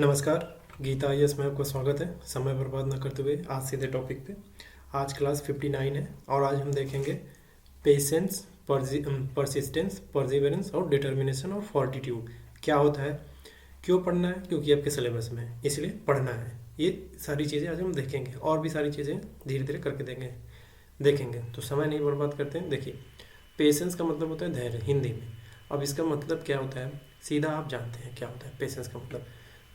नमस्कार। गीता आईएएस में आपका स्वागत है। समय बर्बाद न करते हुए आज सीधे टॉपिक पे। आज क्लास 59 है और आज हम देखेंगे पेशेंस, परसिस्टेंस, परसिवरेंस और डिटर्मिनेशन और फोर्टिट्यूड क्या होता है, क्यों पढ़ना है, क्योंकि आपके सिलेबस में है इसलिए पढ़ना है। ये सारी चीज़ें आज हम देखेंगे और भी सारी चीज़ें धीरे धीरे करके देखेंगे। तो समय नहीं बर्बाद करते हैं। देखिए, पेशेंस का मतलब होता है धैर्य हिंदी में। अब इसका मतलब क्या होता है, सीधा आप जानते हैं क्या होता है पेशेंस का मतलब।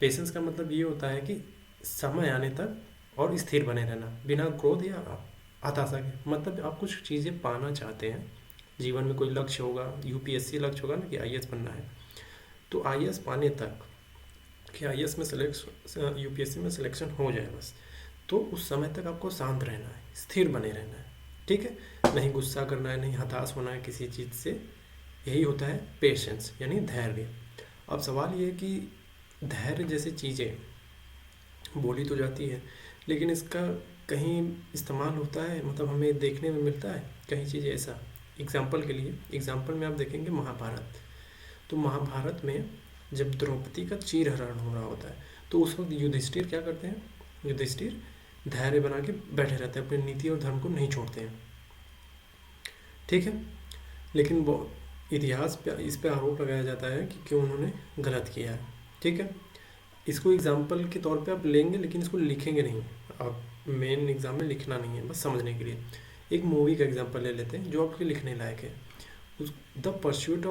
पेशेंस का मतलब ये होता है कि समय आने तक और स्थिर बने रहना बिना क्रोध या हताशा के। मतलब आप कुछ चीज़ें पाना चाहते हैं, जीवन में कोई लक्ष्य होगा, यूपीएससी लक्ष्य होगा ना कि आईएएस बनना है, तो आईएएस पाने तक कि आईएएस में सिलेक्शन, यूपीएससी में सिलेक्शन हो जाए बस, तो उस समय तक आपको शांत रहना है, स्थिर बने रहना है। ठीक है, नहीं गुस्सा करना है, नहीं हताश होना है किसी चीज़ से। यही होता है पेशेंस यानी धैर्य। अब सवाल ये है कि धैर्य जैसी चीज़ें बोली तो जाती है, लेकिन इसका कहीं इस्तेमाल होता है, मतलब हमें देखने में मिलता है कहीं चीज़ें ऐसा। एग्जाम्पल के लिए, एग्जाम्पल में आप देखेंगे महाभारत। तो महाभारत में जब द्रौपदी का चीरहरण हो रहा होता है तो उस वक्त युधिष्ठिर क्या करते हैं, युधिष्ठिर धैर्य बना के बैठे रहते हैं, अपनी नीति और धर्म को नहीं छोड़ते हैं। ठीक है, लेकिन वो इतिहास पे इस पे आरोप लगाया जाता है कि क्यों उन्होंने गलत किया है। ठीक है, इसको एग्जाम्पल के तौर पे आप लेंगे लेकिन इसको लिखेंगे नहीं। आप मेन एग्जाम में लिखना नहीं है, बस समझने के लिए। एक मूवी का एग्जाम्पल ले लेते हैं जो आपके लिखने लायक है। उस the pursuit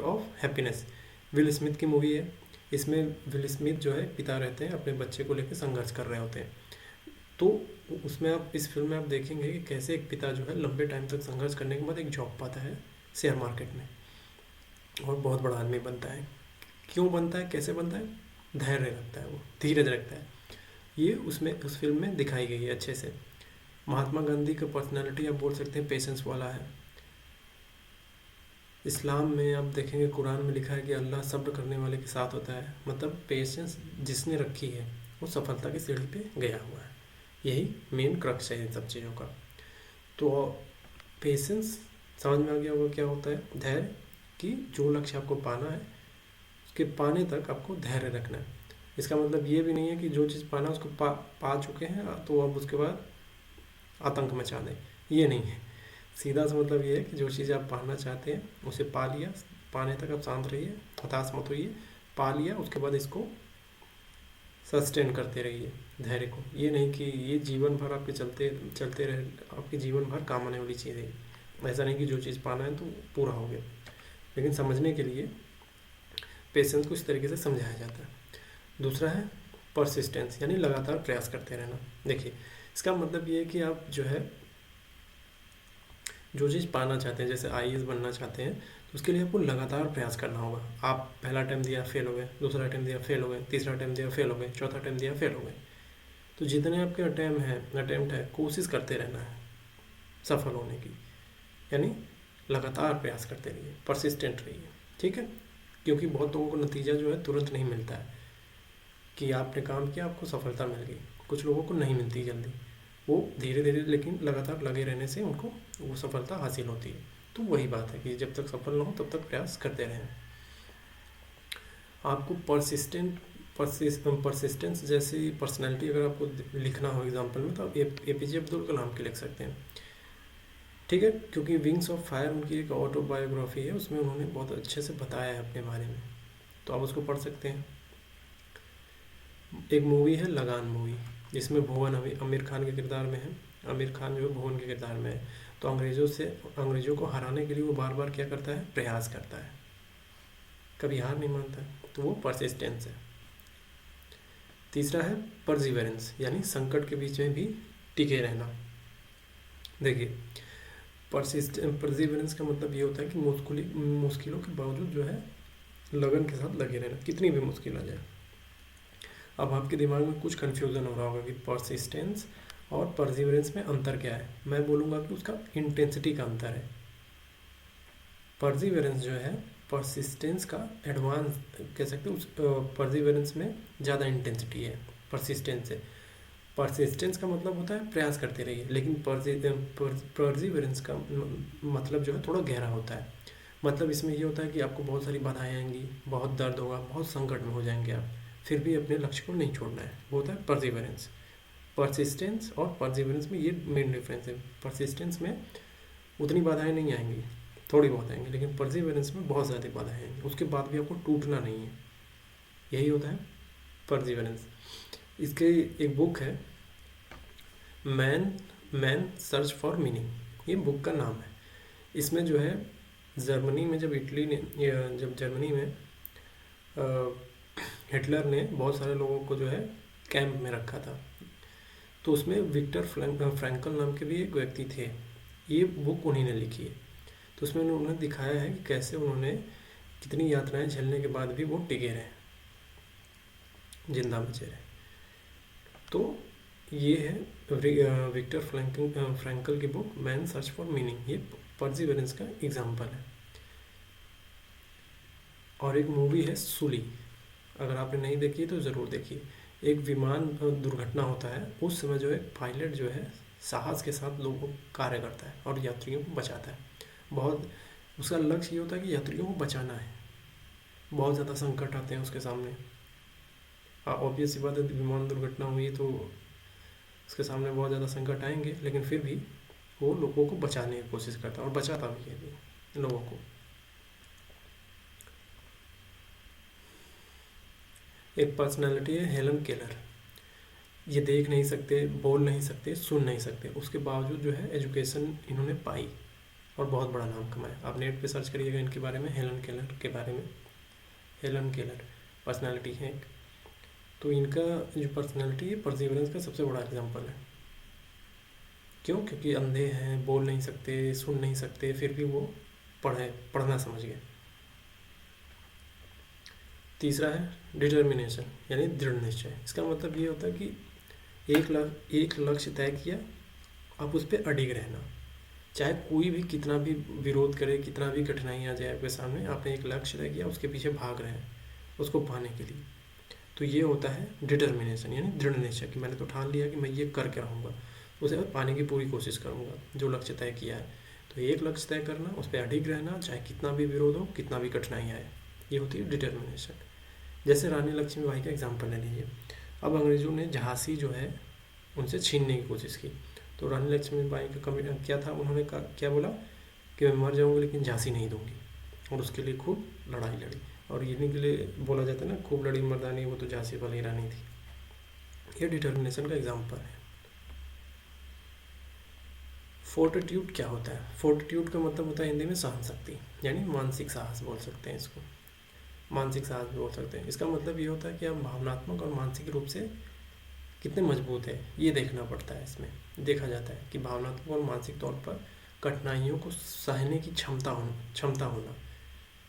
of happiness will Smith की मूवी है। इसमें विल स्मिथ जो है पिता रहते हैं, अपने बच्चे को लेकर संघर्ष कर रहे होते हैं। तो उसमें आप इस फिल्म में आप देखेंगे कि कैसे एक पिता जो है लंबे टाइम तक संघर्ष करने के बाद एक जॉब पाता है शेयर मार्केट में और बहुत बड़ा आदमी बनता है। क्यों बनता है, कैसे बनता है, धैर्य रखता है, वो धीरज रखता है। ये उसमें उस फिल्म में दिखाई गई है अच्छे से। महात्मा गांधी का पर्सनालिटी आप बोल सकते हैं पेशेंस वाला है। इस्लाम में आप देखेंगे कुरान में लिखा है कि अल्लाह सब्र करने वाले के साथ होता है। मतलब पेशेंस जिसने रखी है वो सफलता की सीढ़ी पे गया हुआ है। यही मेन क्रक्स है इन सब चीज़ों का। तो पेशेंस समझ में आ गया होगा क्या होता है, धैर्य, कि जो लक्ष्य आपको पाना है उसके पाने तक आपको धैर्य रखना है। इसका मतलब ये भी नहीं है कि जो चीज़ पाना उसको पा चुके हैं तो अब उसके बाद आतंक मचा दें, ये नहीं है। सीधा सा मतलब ये है कि जो चीज़ आप पाना चाहते हैं उसे पा लिया, पाने तक आप शांत रहिए, हताश मत होइए। पा लिया उसके बाद इसको सस्टेन करते रहिए धैर्य को। ये नहीं कि ये जीवन भर आपके चलते चलते रहे, आपके जीवन भर काम आने वाली चीज़ है। ऐसा नहीं कि जो चीज़ पाना है तो पूरा हो गया। लेकिन समझने के लिए पेशेंस को इस तरीके से समझाया जाता है। दूसरा है परसिस्टेंस यानी लगातार प्रयास करते रहना। देखिए, इसका मतलब ये है कि आप जो है जो चीज़ पाना चाहते हैं, जैसे आईएएस बनना चाहते हैं, तो उसके लिए आपको लगातार प्रयास करना होगा। आप पहला अटेम्प्ट दिया फेल हो गए, दूसरा अटेम्प्ट दिया फेल हो गए, तीसरा अटेम्प्ट दिया फेल हो गए, चौथा अटेम्प्ट दिया फेल हो गए। तो जितने आपके अटेम्प्ट है कोशिश करते रहना है सफल होने की, यानी लगातार प्रयास करते रहिए, परसिस्टेंट रहिए। ठीक है, क्योंकि बहुत लोगों को नतीजा जो है तुरंत नहीं मिलता है कि आपने काम किया आपको सफलता मिल गई। कुछ लोगों को नहीं मिलती जल्दी, वो धीरे धीरे लेकिन लगातार लगे रहने से उनको वो सफलता हासिल होती है। तो वही बात है कि जब तक सफल ना हो तब तक प्रयास करते रहें। आपको परसिस्टेंस जैसी पर्सनैलिटी अगर आपको लिखना हो एग्जाम्पल में तो आप एपीजे अब्दुल कलाम की लिख सकते हैं। ठीक है, क्योंकि विंग्स ऑफ फायर उनकी एक ऑटोबायोग्राफी है, उसमें उन्होंने बहुत अच्छे से बताया है अपने बारे में, तो आप उसको पढ़ सकते हैं। एक मूवी है लगान मूवी, जिसमें भुवन आमिर खान के किरदार में है। आमिर खान जो है भुवन के किरदार में है। तो अंग्रेज़ों को हराने के लिए वो बार बार क्या करता है, प्रयास करता है, कभी हार नहीं मानता। तो वो परसिस्टेंस है। तीसरा है परसिवरेंस यानी संकट के बीच में भी टिके रहना। देखिए, परसिवरेंस का मतलब ये होता है कि मुश्किलों के बावजूद जो है लगन के साथ लगे रहना, कितनी भी मुश्किल आ जाए। अब आपके दिमाग में कुछ कन्फ्यूज़न हो रहा होगा कि परसिस्टेंस और परसिवरेंस में अंतर क्या है। मैं बोलूँगा कि उसका इंटेंसिटी का अंतर है। परसिवरेंस जो है परसिस्टेंस का एडवांस कह सकते हैं। उस परसिवरेंस में ज़्यादा इंटेंसिटी है परसिस्टेंस से। परसिस्टेंस का मतलब होता है प्रयास करते रहिए, लेकिन परसिवरेंस का मतलब जो है थोड़ा गहरा होता है। मतलब इसमें ये होता है कि आपको बहुत सारी बाधाएं आएंगी, बहुत दर्द होगा, बहुत संकट में हो जाएंगे आप, फिर भी अपने लक्ष्य को नहीं छोड़ना है, वो होता है परसिवरेंस। परसिस्टेंस और परसिवरेंस में ये मेन डिफरेंस है। परसिस्टेंस में उतनी बाधाएं नहीं आएंगी, थोड़ी बहुत आएंगी, लेकिन परसिवरेंस में बहुत ज़्यादा बाधाएं आएंगी, उसके बाद भी आपको टूटना नहीं है, यही होता है परसिवरेंस। इसके एक बुक है मैन सर्च फॉर मीनिंग, ये बुक का नाम है। इसमें जो है जर्मनी में जब जर्मनी में हिटलर ने बहुत सारे लोगों को जो है कैंप में रखा था, तो उसमें विक्टर फ्रैंकल नाम के भी एक व्यक्ति थे, ये बुक उन्हीं ने लिखी है। तो उसमें उन्होंने दिखाया है कि कैसे उन्होंने कितनी यातनाएं झेलने के बाद भी वो टिके रहे, जिंदा बचे रहे। तो ये है विक्टर फ्रैंकल की book man search for meaning, ये परसिवरेंस का एग्जाम्पल है। और एक मूवी है सुली, अगर आपने नहीं देखी तो ज़रूर देखिए। एक विमान दुर्घटना होता है, उस समय जो है पायलट जो है साहस के साथ लोगों को कार्य करता है और यात्रियों को बचाता है। बहुत उसका लक्ष्य ये होता है कि यात्रियों को बचाना है, बहुत ज़्यादा संकट आते हैं उसके सामने। ऑब्वियस सी बात है, विमान दुर्घटना हुई तो उसके सामने बहुत ज़्यादा संकट आएंगे, लेकिन फिर भी वो लोगों को बचाने की कोशिश करता है और बचाता भी है लोगों को। एक पर्सनालिटी है हेलन केलर, ये देख नहीं सकते, बोल नहीं सकते, सुन नहीं सकते, उसके बावजूद जो है एजुकेशन इन्होंने पाई और बहुत बड़ा नाम कमाया। आप नेट पे सर्च करिएगा इनके बारे में, हेलन केलर के बारे में। हेलन केलर पर्सनालिटी है एक, तो इनका जो पर्सनालिटी है परसिवरेंस का सबसे बड़ा एग्जाम्पल है। क्यों? क्योंकि अंधे हैं, बोल नहीं सकते, सुन नहीं सकते, फिर भी वो पढ़ना समझ गए। तीसरा है डिटर्मिनेशन, यानी दृढ़ निश्चय। इसका मतलब ये होता है कि एक लक्ष्य तय किया, आप उस पर अडिग रहना, चाहे कोई भी कितना भी विरोध करे, कितना भी कठिनाई आ जाए आपके सामने, आपने एक लक्ष्य तय किया, उसके पीछे भाग रहे हैं उसको पाने के लिए। तो ये होता है डिटर्मिनेशन, यानी दृढ़ निश्चय कि मैंने तो ठान लिया कि मैं ये करके रहूँगा, उसे पाने की पूरी कोशिश करूँगा जो लक्ष्य तय किया है। तो एक लक्ष्य तय करना, उस पर अडिग रहना, चाहे कितना भी विरोध हो, कितना भी कठिनाई आए, ये होती है डिटर्मिनेशन। जैसे रानी लक्ष्मीबाई का एग्जाम्पल ले लीजिए। अब अंग्रेज़ों ने झांसी जो है उनसे छीनने की कोशिश की, तो रानी लक्ष्मीबाई का कमिट क्या था, उन्होंने क्या बोला कि मैं मर जाऊँगी लेकिन झांसी नहीं दूंगी, और उसके लिए खूब लड़ाई लड़ी। और इन्हीं के लिए बोला जाता है ना, खूब लड़ी मर्दानी, वो तो झांसी वाली रानी थी। ये डिटर्मिनेशन का एग्जाम्पल है। फोर्टिट्यूड क्या होता है? फोर्टिट्यूड का मतलब होता है हिंदी में सहन शक्ति, यानी मानसिक साहस बोल सकते हैं इसको, मानसिक साहस भी बोल सकते हैं। इसका मतलब ये होता है कि आप भावनात्मक और मानसिक रूप से कितने मजबूत है, ये देखना पड़ता है। इसमें देखा जाता है कि भावनात्मक और मानसिक तौर पर कठिनाइयों को सहने की क्षमता होना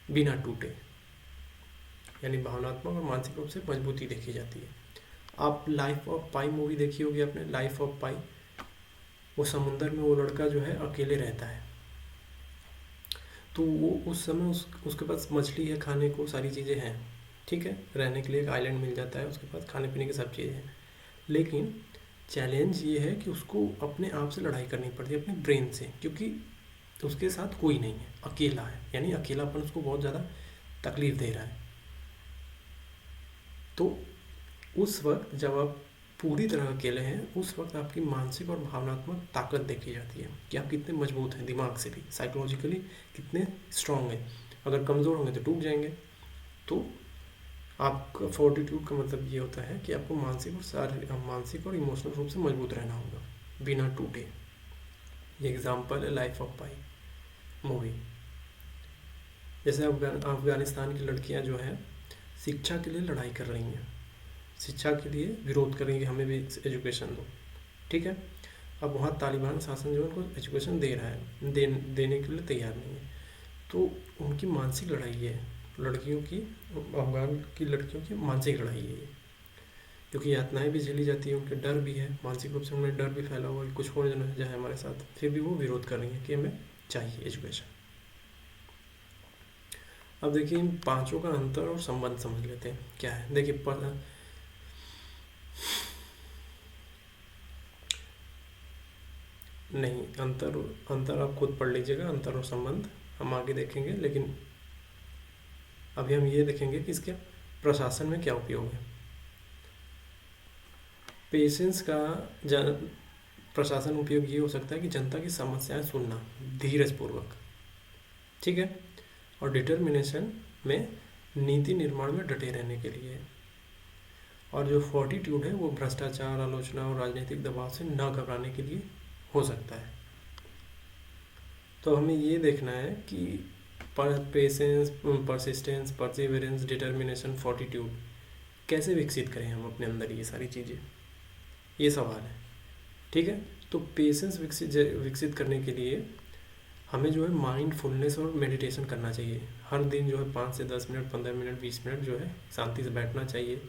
बिना टूटे, यानी भावनात्मक और मानसिक रूप से मजबूती देखी जाती है। आप लाइफ ऑफ पाई मूवी देखी होगी आपने, लाइफ ऑफ पाई। वो समुंदर में वो लड़का जो है अकेले रहता है, तो वो उस समय उसके पास मछली है, खाने को सारी चीज़ें हैं, ठीक है, रहने के लिए एक आइलैंड मिल जाता है, उसके पास खाने पीने की सब चीज़ें हैं। लेकिन चैलेंज ये है कि उसको अपने आप से लड़ाई करनी पड़ती है, अपने ब्रेन से, क्योंकि उसके साथ कोई नहीं है, अकेला है, यानी अकेलापन उसको बहुत ज़्यादा तकलीफ दे रहा है। तो उस वक्त जब आप पूरी तरह अकेले हैं, उस वक्त आपकी मानसिक और भावनात्मक ताकत देखी जाती है कि आप कितने मजबूत हैं, दिमाग से भी, साइकोलॉजिकली कितने स्ट्रांग हैं। अगर कमज़ोर होंगे तो टूट जाएंगे। तो आपका फोर्टिट्यूड का मतलब ये होता है कि आपको मानसिक और इमोशनल रूप से मजबूत रहना होगा बिना टूटे। ये एग्जाम्पल है लाइफ ऑफ पाई मूवी। जैसे अफगानिस्तान की लड़कियां जो हैं शिक्षा के लिए लड़ाई कर रही हैं, शिक्षा के लिए विरोध कर रही है, हमें भी एजुकेशन दो, ठीक है। अब वहाँ तालिबान शासन जो है उनको एजुकेशन दे रहा है, देने के लिए तैयार नहीं है। तो उनकी मानसिक लड़ाई है, लड़कियों की, अफगान की लड़कियों की मानसिक लड़ाई है ये, क्योंकि यातनाएं भी झेली जाती है, उनके डर भी है, मानसिक रूप से उनमें डर भी फैला हुआ है कुछ हो जाए हमारे साथ, फिर भी वो विरोध कर रही है कि हमें चाहिए एजुकेशन। अब देखिए इन पांचों का अंतर और संबंध समझ लेते हैं क्या है। देखिए नहीं, अंतर आप खुद पढ़ लीजिएगा, अंतर और संबंध हम आगे देखेंगे, लेकिन अभी हम ये देखेंगे कि इसके प्रशासन में क्या उपयोग है। पेशेंस का प्रशासन उपयोग ये हो सकता है कि जनता की समस्याएं सुनना धीरज पूर्वक, ठीक है, और डिटर्मिनेशन में नीति निर्माण में डटे रहने के लिए। और जो फोर्टिट्यूड है वो भ्रष्टाचार, आलोचना और राजनीतिक दबाव से न घबराने के लिए हो सकता है। तो हमें ये देखना है कि patience, persistence, perseverance, determination, fortitude कैसे विकसित करें हम अपने अंदर ये सारी चीज़ें, ये सवाल है, ठीक है। तो पेशेंस विकसित करने के लिए हमें जो है माइंडफुलनेस और मेडिटेशन करना चाहिए। हर दिन जो है 5 से 10 मिनट, 15 मिनट, 20 मिनट जो है शांति से बैठना चाहिए,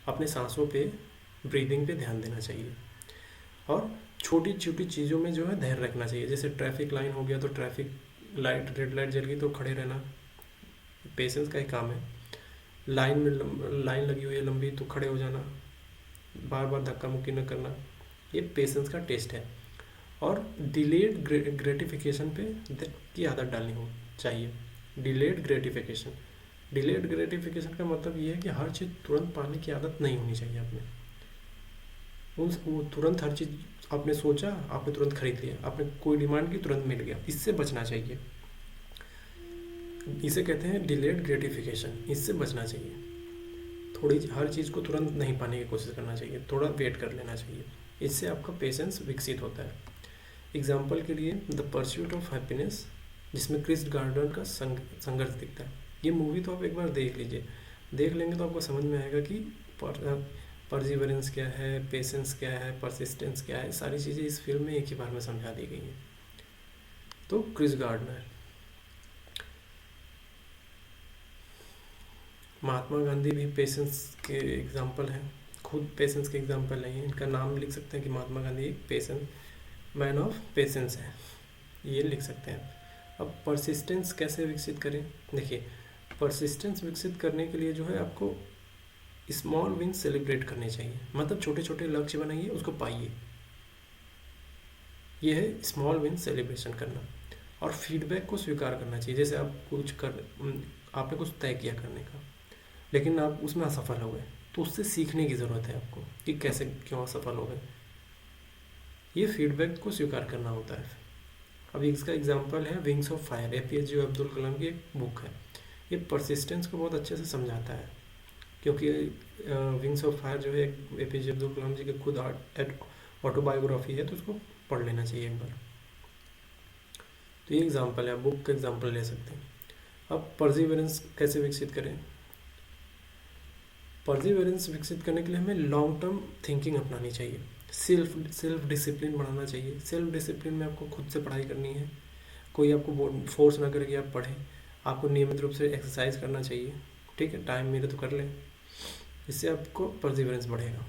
अपने सांसों पे, ब्रीदिंग पे ध्यान देना चाहिए, और छोटी छोटी चीज़ों में जो है धैर्य रखना चाहिए। जैसे ट्रैफिक लाइन हो गया तो ट्रैफिक लाइट, रेड लाइट जल गई तो खड़े रहना, पेशेंस का ही काम है। लाइन में लाइन लगी हुई है लंबी तो खड़े हो जाना, बार बार धक्का मुक्की न करना, ये पेशेंस का टेस्ट है। और डिलेड ग्रेटिफिकेशन पे की आदत डालनी हो चाहिए। डिलेड ग्रेटिफिकेशन का मतलब ये है कि हर चीज़ तुरंत पाने की आदत नहीं होनी चाहिए अपने। वो तुरंत हर चीज़ आपने सोचा, आपने तुरंत खरीद लिया, आपने कोई डिमांड की तुरंत मिल गया, इससे बचना चाहिए। इसे कहते हैं डिलेड ग्रेटिफिकेशन, इससे बचना चाहिए। थोड़ी हर चीज़ को तुरंत नहीं पाने की कोशिश करना चाहिए, थोड़ा वेट कर लेना चाहिए, इससे आपका पेशेंस विकसित होता है। एग्जाम्पल के लिए द परस्यूट ऑफ हैप्पीनेस, जिसमें क्रिस गार्डन का संघर्ष दिखता है। ये मूवी तो आप एक बार देख लीजिए, देख लेंगे तो आपको समझ में आएगा कि परसिवरेंस क्या है, पेशेंस क्या है, परसिस्टेंस क्या है, सारी चीज़ें इस फिल्म में एक ही बार में समझा दी गई हैं। तो क्रिस गार्डनर, महात्मा गांधी भी पेशेंस के एग्जाम्पल हैं, खुद पेशेंस के एग्जाम्पल नहीं है, इनका नाम लिख सकते हैं कि महात्मा गांधी एक पेशेंस, मैन ऑफ पेशेंस है, ये लिख सकते हैं। अब परसिस्टेंस कैसे विकसित करें? देखिए, परसिस्टेंस विकसित करने के लिए जो है आपको स्मॉल विन सेलिब्रेट करने चाहिए, मतलब छोटे छोटे लक्ष्य बनाइए, उसको पाइए, ये है स्मॉल विन सेलिब्रेशन करना। और फीडबैक को स्वीकार करना चाहिए। जैसे आप आपने कुछ तय किया करने का, लेकिन आप उसमें असफल हो गए, तो उससे सीखने की ज़रूरत है आपको कि कैसे, क्यों असफल हो गए, ये फीडबैक को स्वीकार करना होता है। अब इसका एग्जांपल है wings of fire, APJ Abdul Kalam की एक बुक है। ये परसिस्टेंस को बहुत अच्छे से समझाता है, क्योंकि विंग्स ऑफ फायर जो है APJ अब्दुल कलाम जी के खुद ऑटोबायोग्राफी है, तो उसको पढ़ लेना चाहिए एक बार। तो ये एग्जांपल है, आप बुक का एग्जांपल ले सकते हैं। अब परसिवरेंस कैसे विकसित करें? परसिवरेंस विकसित करने के लिए हमें लॉन्ग टर्म थिंकिंग अपनानी चाहिए, सेल्फ डिसिप्लिन बढ़ाना चाहिए। सेल्फ डिसिप्लिन में आपको खुद से पढ़ाई करनी है, कोई आपको फोर्स ना करे कि आप पढ़ें, आपको नियमित रूप से एक्सरसाइज करना चाहिए, ठीक है, टाइम मिले तो कर लें, इससे आपको परसिवरेंस बढ़ेगा।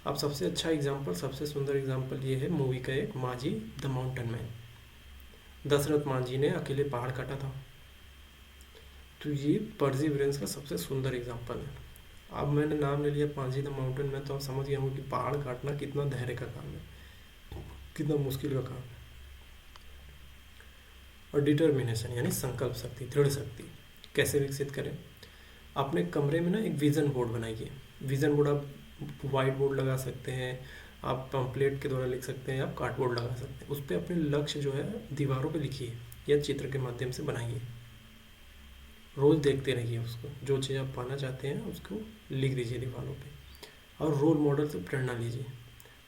अब सबसे अच्छा एग्जाम्पल, सबसे सुंदर एग्जाम्पल ये है मूवी का एक, Manjhi the mountain man. Dashrath Manjhi ने अकेले पहाड़ काटा था, तो ये परसिवरेंस का सबसे सुंदर एग्जाम्पल है। अब मैंने नाम ले लिया मांझी द माउंटेन मैन, तो आप समझ गए होंगे कि पहाड़ काटना कितना धैर्य का काम है, कितना मुश्किल का काम है। और डिटर्मिनेशन यानी संकल्प शक्ति, दृढ़ शक्ति कैसे विकसित करें? अपने कमरे में ना एक विजन बोर्ड बनाइए। विजन बोर्ड आप वाइट बोर्ड लगा सकते हैं, आप पम्पलेट के द्वारा लिख सकते हैं, आप कार्डबोर्ड लगा सकते हैं। उस पर अपने लक्ष्य जो है दीवारों पे लिखिए या चित्र के माध्यम से बनाइए, रोज़ देखते रहिए उसको, जो चीज़ आप पाना चाहते हैं उसको लिख दीजिए दीवारों पे। और रोल मॉडल से प्रेरणा लीजिए,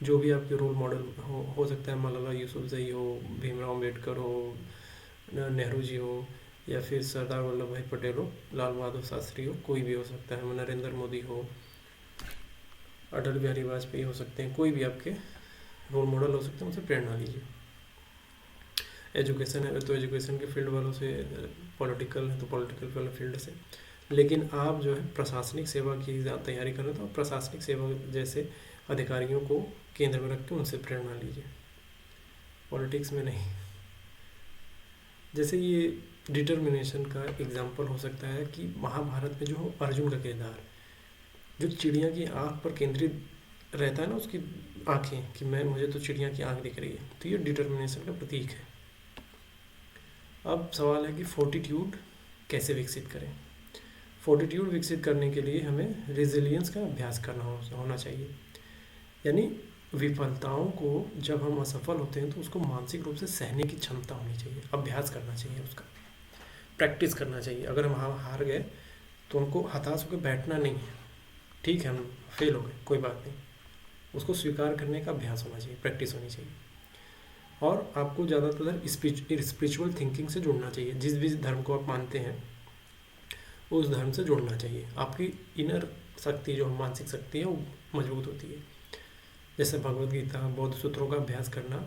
जो भी आपके रोल मॉडल हो सकता है, मलाला यूसुफजई हो, भीमराव अम्बेडकर हो, नेहरू जी हो, या फिर सरदार वल्लभ भाई पटेल हो, लाल बहादुर शास्त्री हो, कोई भी हो सकता है, नरेंद्र मोदी हो, अटल बिहारी वाजपेयी हो सकते हैं, कोई भी आपके रोल मॉडल हो सकते हैं, उनसे प्रेरणा लीजिए। एजुकेशन है तो एजुकेशन के फील्ड वालों से, पॉलिटिकल है तो पॉलिटिकल वाले फील्ड से, लेकिन आप जो है प्रशासनिक सेवा की तैयारी कर रहे हो तो प्रशासनिक सेवा जैसे अधिकारियों को केंद्र में रख के उनसे प्रेरणा लीजिए, पॉलिटिक्स में नहीं। जैसे ये डिटर्मिनेशन का एग्जाम्पल हो सकता है कि महाभारत में जो अर्जुन का किरदार, जो चिड़िया की आँख पर केंद्रित रहता है ना, उसकी आँखें, कि मुझे तो चिड़िया की आँख दिख रही है, तो ये डिटर्मिनेशन का प्रतीक है। अब सवाल है कि फोर्टिट्यूड कैसे विकसित करें? फोर्टिट्यूड विकसित करने के लिए हमें रेजिलियंस का अभ्यास करना होना चाहिए। यानी विफलताओं को जब हम असफल होते हैं तो उसको मानसिक रूप से सहने की क्षमता होनी चाहिए, अभ्यास करना चाहिए, उसका प्रैक्टिस करना चाहिए। अगर हम हार गए तो हमको हताश होकर बैठना नहीं है, ठीक है हम फेल हो गए कोई बात नहीं, उसको स्वीकार करने का अभ्यास होना चाहिए, प्रैक्टिस होनी चाहिए। और आपको ज़्यादातर स्पिरिचुअल थिंकिंग से जुड़ना चाहिए, जिस भी धर्म को आप मानते हैं उस धर्म से जुड़ना चाहिए। आपकी इनर शक्ति जो मानसिक शक्ति है वो मजबूत होती है। जैसे भगवत गीता, बौद्ध सूत्रों का अभ्यास करना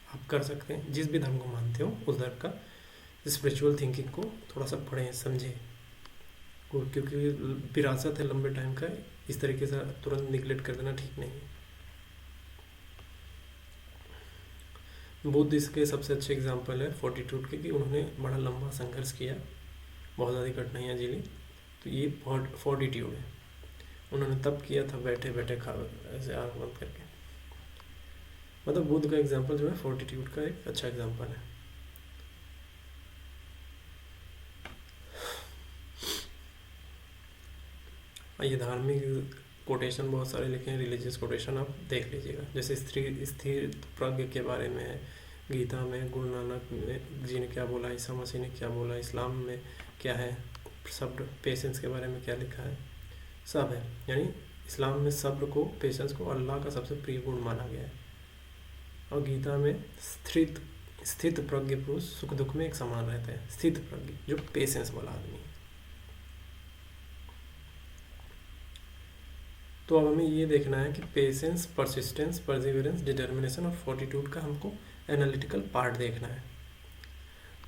आप कर सकते हैं, जिस भी धर्म को मानते हो उस धर्म का स्पिरिचुअल थिंकिंग को थोड़ा सा पढ़ें, समझें, क्योंकि विरासत है लंबे टाइम का, इस तरीके से तुरंत निगलेक्ट कर देना ठीक नहीं है। बुद्ध इसके सबसे अच्छे एग्जाम्पल है फोर्टिट्यूड के, कि उन्होंने बड़ा लंबा संघर्ष किया, बहुत ज़्यादा कठिनाइयाँ झेली, तो ये फोर्टिट्यूड है। उन्होंने तब किया था बैठे बैठे खा ऐसे आँख बंद करके। मतलब बुद्ध का एग्जाम्पल जो है फोर्टिट्यूड का एक अच्छा एग्जाम्पल है। ये धार्मिक कोटेशन बहुत सारे लिखे हैं, रिलीजियस कोटेशन आप देख लीजिएगा। जैसे स्थिर प्रज्ञ के बारे में है गीता में, गुरु नानक जी ने क्या बोला, ईसा मसीह ने क्या बोला, इस्लाम में क्या है, सब्र पेशेंस के बारे में क्या लिखा है, सब है। यानी इस्लाम में सब्र को, पेशेंस को अल्लाह का सबसे प्रिय गुण माना गया है। और गीता में स्थित प्रज्ञ पुरुष सुख दुख में एक समान रहता है। स्थित प्रज्ञ जो पेशेंस वाला आदमी है। तो अब हमें ये देखना है कि पेशेंस, परसिस्टेंस, परसिवरेंस, डिटर्मिनेशन और फोर्टिट्यूड का हमको एनालिटिकल पार्ट देखना है।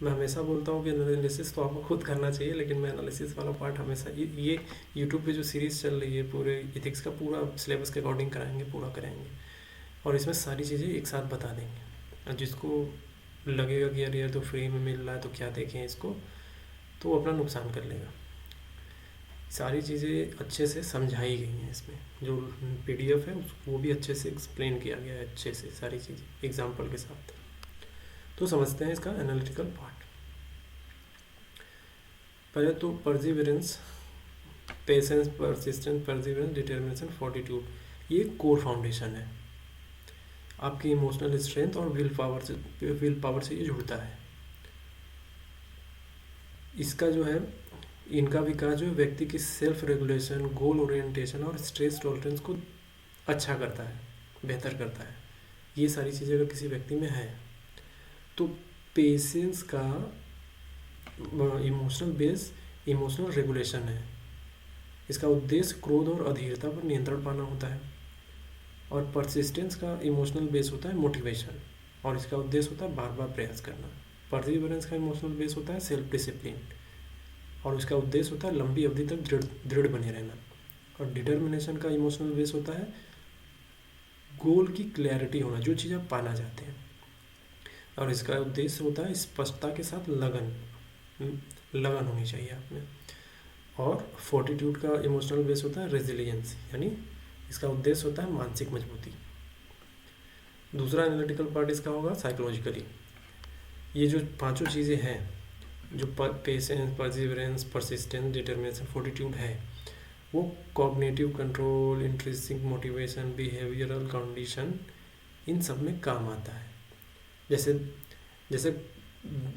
मैं हमेशा बोलता हूँ कि एनालिसिस तो आपको खुद करना चाहिए, लेकिन मैं एनालिसिस वाला पार्ट हमेशा ये यूट्यूब पे जो सीरीज़ चल रही है पूरे इथिक्स का, पूरा सिलेबस के अकॉर्डिंग कराएंगे, पूरा कराएंगे, और इसमें सारी चीज़ें एक साथ बता देंगे। जिसको लगेगा कि यार ये तो फ्री में मिल रहा है तो क्या देखें इसको, तो वो अपना नुकसान कर लेगा। सारी चीज़ें अच्छे से समझाई गई हैं इसमें, जो PDF है वो भी अच्छे से एक्सप्लेन किया गया है, अच्छे से सारी चीज़ें एग्जाम्पल के साथ। तो समझते हैं इसका एनालिटिकल पार्ट। पहले तो perseverance, patience, persistence, perseverance, determination, fortitude, ये कोर फाउंडेशन है। आपकी इमोशनल स्ट्रेंथ और विल पावर से ये जुड़ता है। इसका जो है, इनका विकास जो है व्यक्ति की सेल्फ रेगुलेशन, गोल ओरिएंटेशन और स्ट्रेस टॉलरेंस को अच्छा करता है, बेहतर करता है। ये सारी चीज़ें अगर किसी व्यक्ति में है तो पेशेंस का इमोशनल बेस इमोशनल रेगुलेशन है। इसका उद्देश्य क्रोध और अधीरता पर नियंत्रण पाना होता है। और परसिस्टेंस का इमोशनल बेस होता है मोटिवेशन, और इसका उद्देश्य होता है बार बार प्रयास करना। परसिवरेंस का इमोशनल बेस होता है सेल्फ डिसिप्लिन, और उसका उद्देश्य होता है लंबी अवधि तक दृढ़ बने रहना। और डिटर्मिनेशन का इमोशनल बेस होता है गोल की क्लैरिटी होना, जो चीज़ आप पाना चाहते हैं, और इसका उद्देश्य होता है स्पष्टता के साथ लगन होनी चाहिए आप में। और फोर्टिट्यूड का इमोशनल बेस होता है रेजिलियंस, यानी इसका उद्देश्य होता है मानसिक मजबूती। दूसरा एनालिटिकल पार्ट इसका होगा साइकोलॉजिकली। ये जो पांचों चीज़ें हैं, जो patience, perseverance, persistence, determination, fortitude है, वो cognitive control, intrinsic motivation, behavioural condition, इन सब में काम आता है। जैसे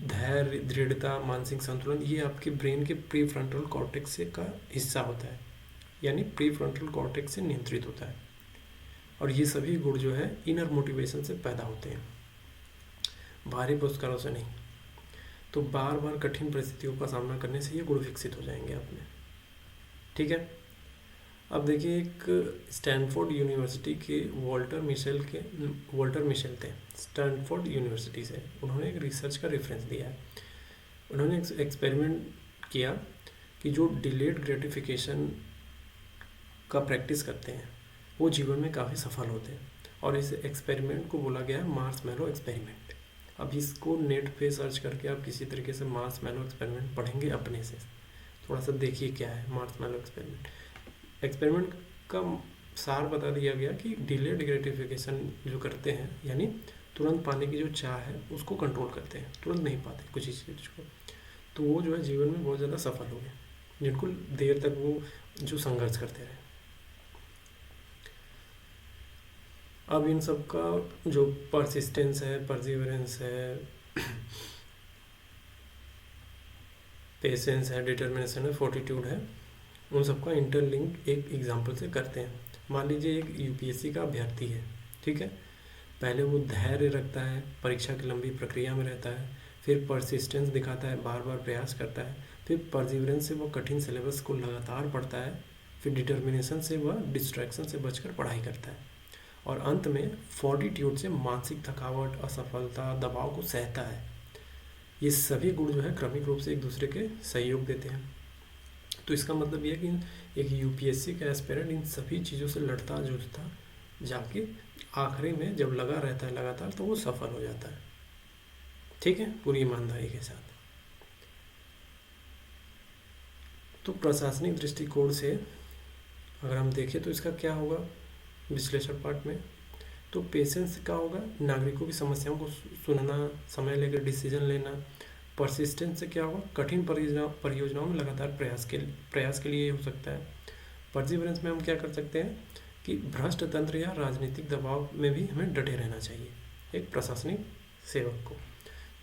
धैर्य, दृढ़ता, मानसिक संतुलन, ये आपके ब्रेन के प्री फ्रंटल कॉर्टेक्स का हिस्सा होता है, यानी प्री फ्रंटल कॉर्टेक्स से नियंत्रित होता है। और ये सभी गुण जो है इनर मोटिवेशन से पैदा होते हैं, बाहरी पुरस्कारों से नहीं। तो बार बार कठिन परिस्थितियों का सामना करने से ये गुण विकसित हो जाएंगे आप में। ठीक है। अब देखिए, एक स्टैनफोर्ड यूनिवर्सिटी के वॉल्टर मिशेल थे, स्टैनफोर्ड यूनिवर्सिटी से। उन्होंने एक रिसर्च का रेफरेंस दिया है। उन्होंने एक एक्सपेरिमेंट किया कि जो डिलेड ग्रेटिफिकेशन का प्रैक्टिस करते हैं वो जीवन में काफ़ी सफल होते हैं, और इस एक्सपेरिमेंट को बोला गया है मार्शमैलो एक्सपेरिमेंट। अब इसको नेट पे सर्च करके आप किसी तरीके से मार्शमैलो एक्सपेरिमेंट पढ़ेंगे अपने से, थोड़ा सा देखिए क्या है मार्शमैलो एक्सपेरिमेंट। एक्सपेरिमेंट का सार बता दिया गया कि डिलेड ग्रेटिफिकेशन जो करते हैं, यानी तुरंत पाने की जो चाह है उसको कंट्रोल करते हैं, तुरंत नहीं पाते कुछ ही चीज़ को, तो वो जो है जीवन में बहुत ज़्यादा सफल हो गए, जिनको देर तक वो जो संघर्ष करते रहे। अब इन सब का जो परसिस्टेंस है, परसिवरेंस है, पेशेंस है, डिटर्मिनेशन है, फोर्टिट्यूड है, उन सबका इंटरलिंक एक एग्जांपल से करते हैं। मान लीजिए एक यूपीएससी का अभ्यर्थी है, ठीक है। पहले वो धैर्य रखता है, परीक्षा की लंबी प्रक्रिया में रहता है, फिर परसिस्टेंस दिखाता है, बार बार प्रयास करता है, फिर परसिवरेंस से वो कठिन सिलेबस को लगातार पढ़ता है, फिर डिटर्मिनेशन से वह डिस्ट्रैक्शन से बचकर पढ़ाई करता है, और अंत में फोर्टिट्यूड से मानसिक थकावट, असफलता, दबाव को सहता है। ये सभी गुण जो है क्रमिक रूप से एक दूसरे के सहयोग देते हैं। तो इसका मतलब ये है कि एक यूपीएससी का एस्पिरेंट इन सभी चीज़ों से लड़ता जूझता जाके आखिरी में जब लगा रहता है लगातार, तो वो सफल हो जाता है, ठीक है, पूरी ईमानदारी के साथ। तो प्रशासनिक दृष्टिकोण से अगर हम देखें तो इसका क्या होगा विश्लेषण पार्ट में, तो पेशेंस का होगा नागरिकों की समस्याओं को सुनना, समय लेकर डिसीजन लेना। परसिस्टेंस से क्या होगा कठिन परियोजनाओं में लगातार प्रयास के लिए हो सकता है। परसिवरेंस में हम क्या कर सकते हैं कि भ्रष्ट तंत्र या राजनीतिक दबाव में भी हमें डटे रहना चाहिए एक प्रशासनिक सेवक को।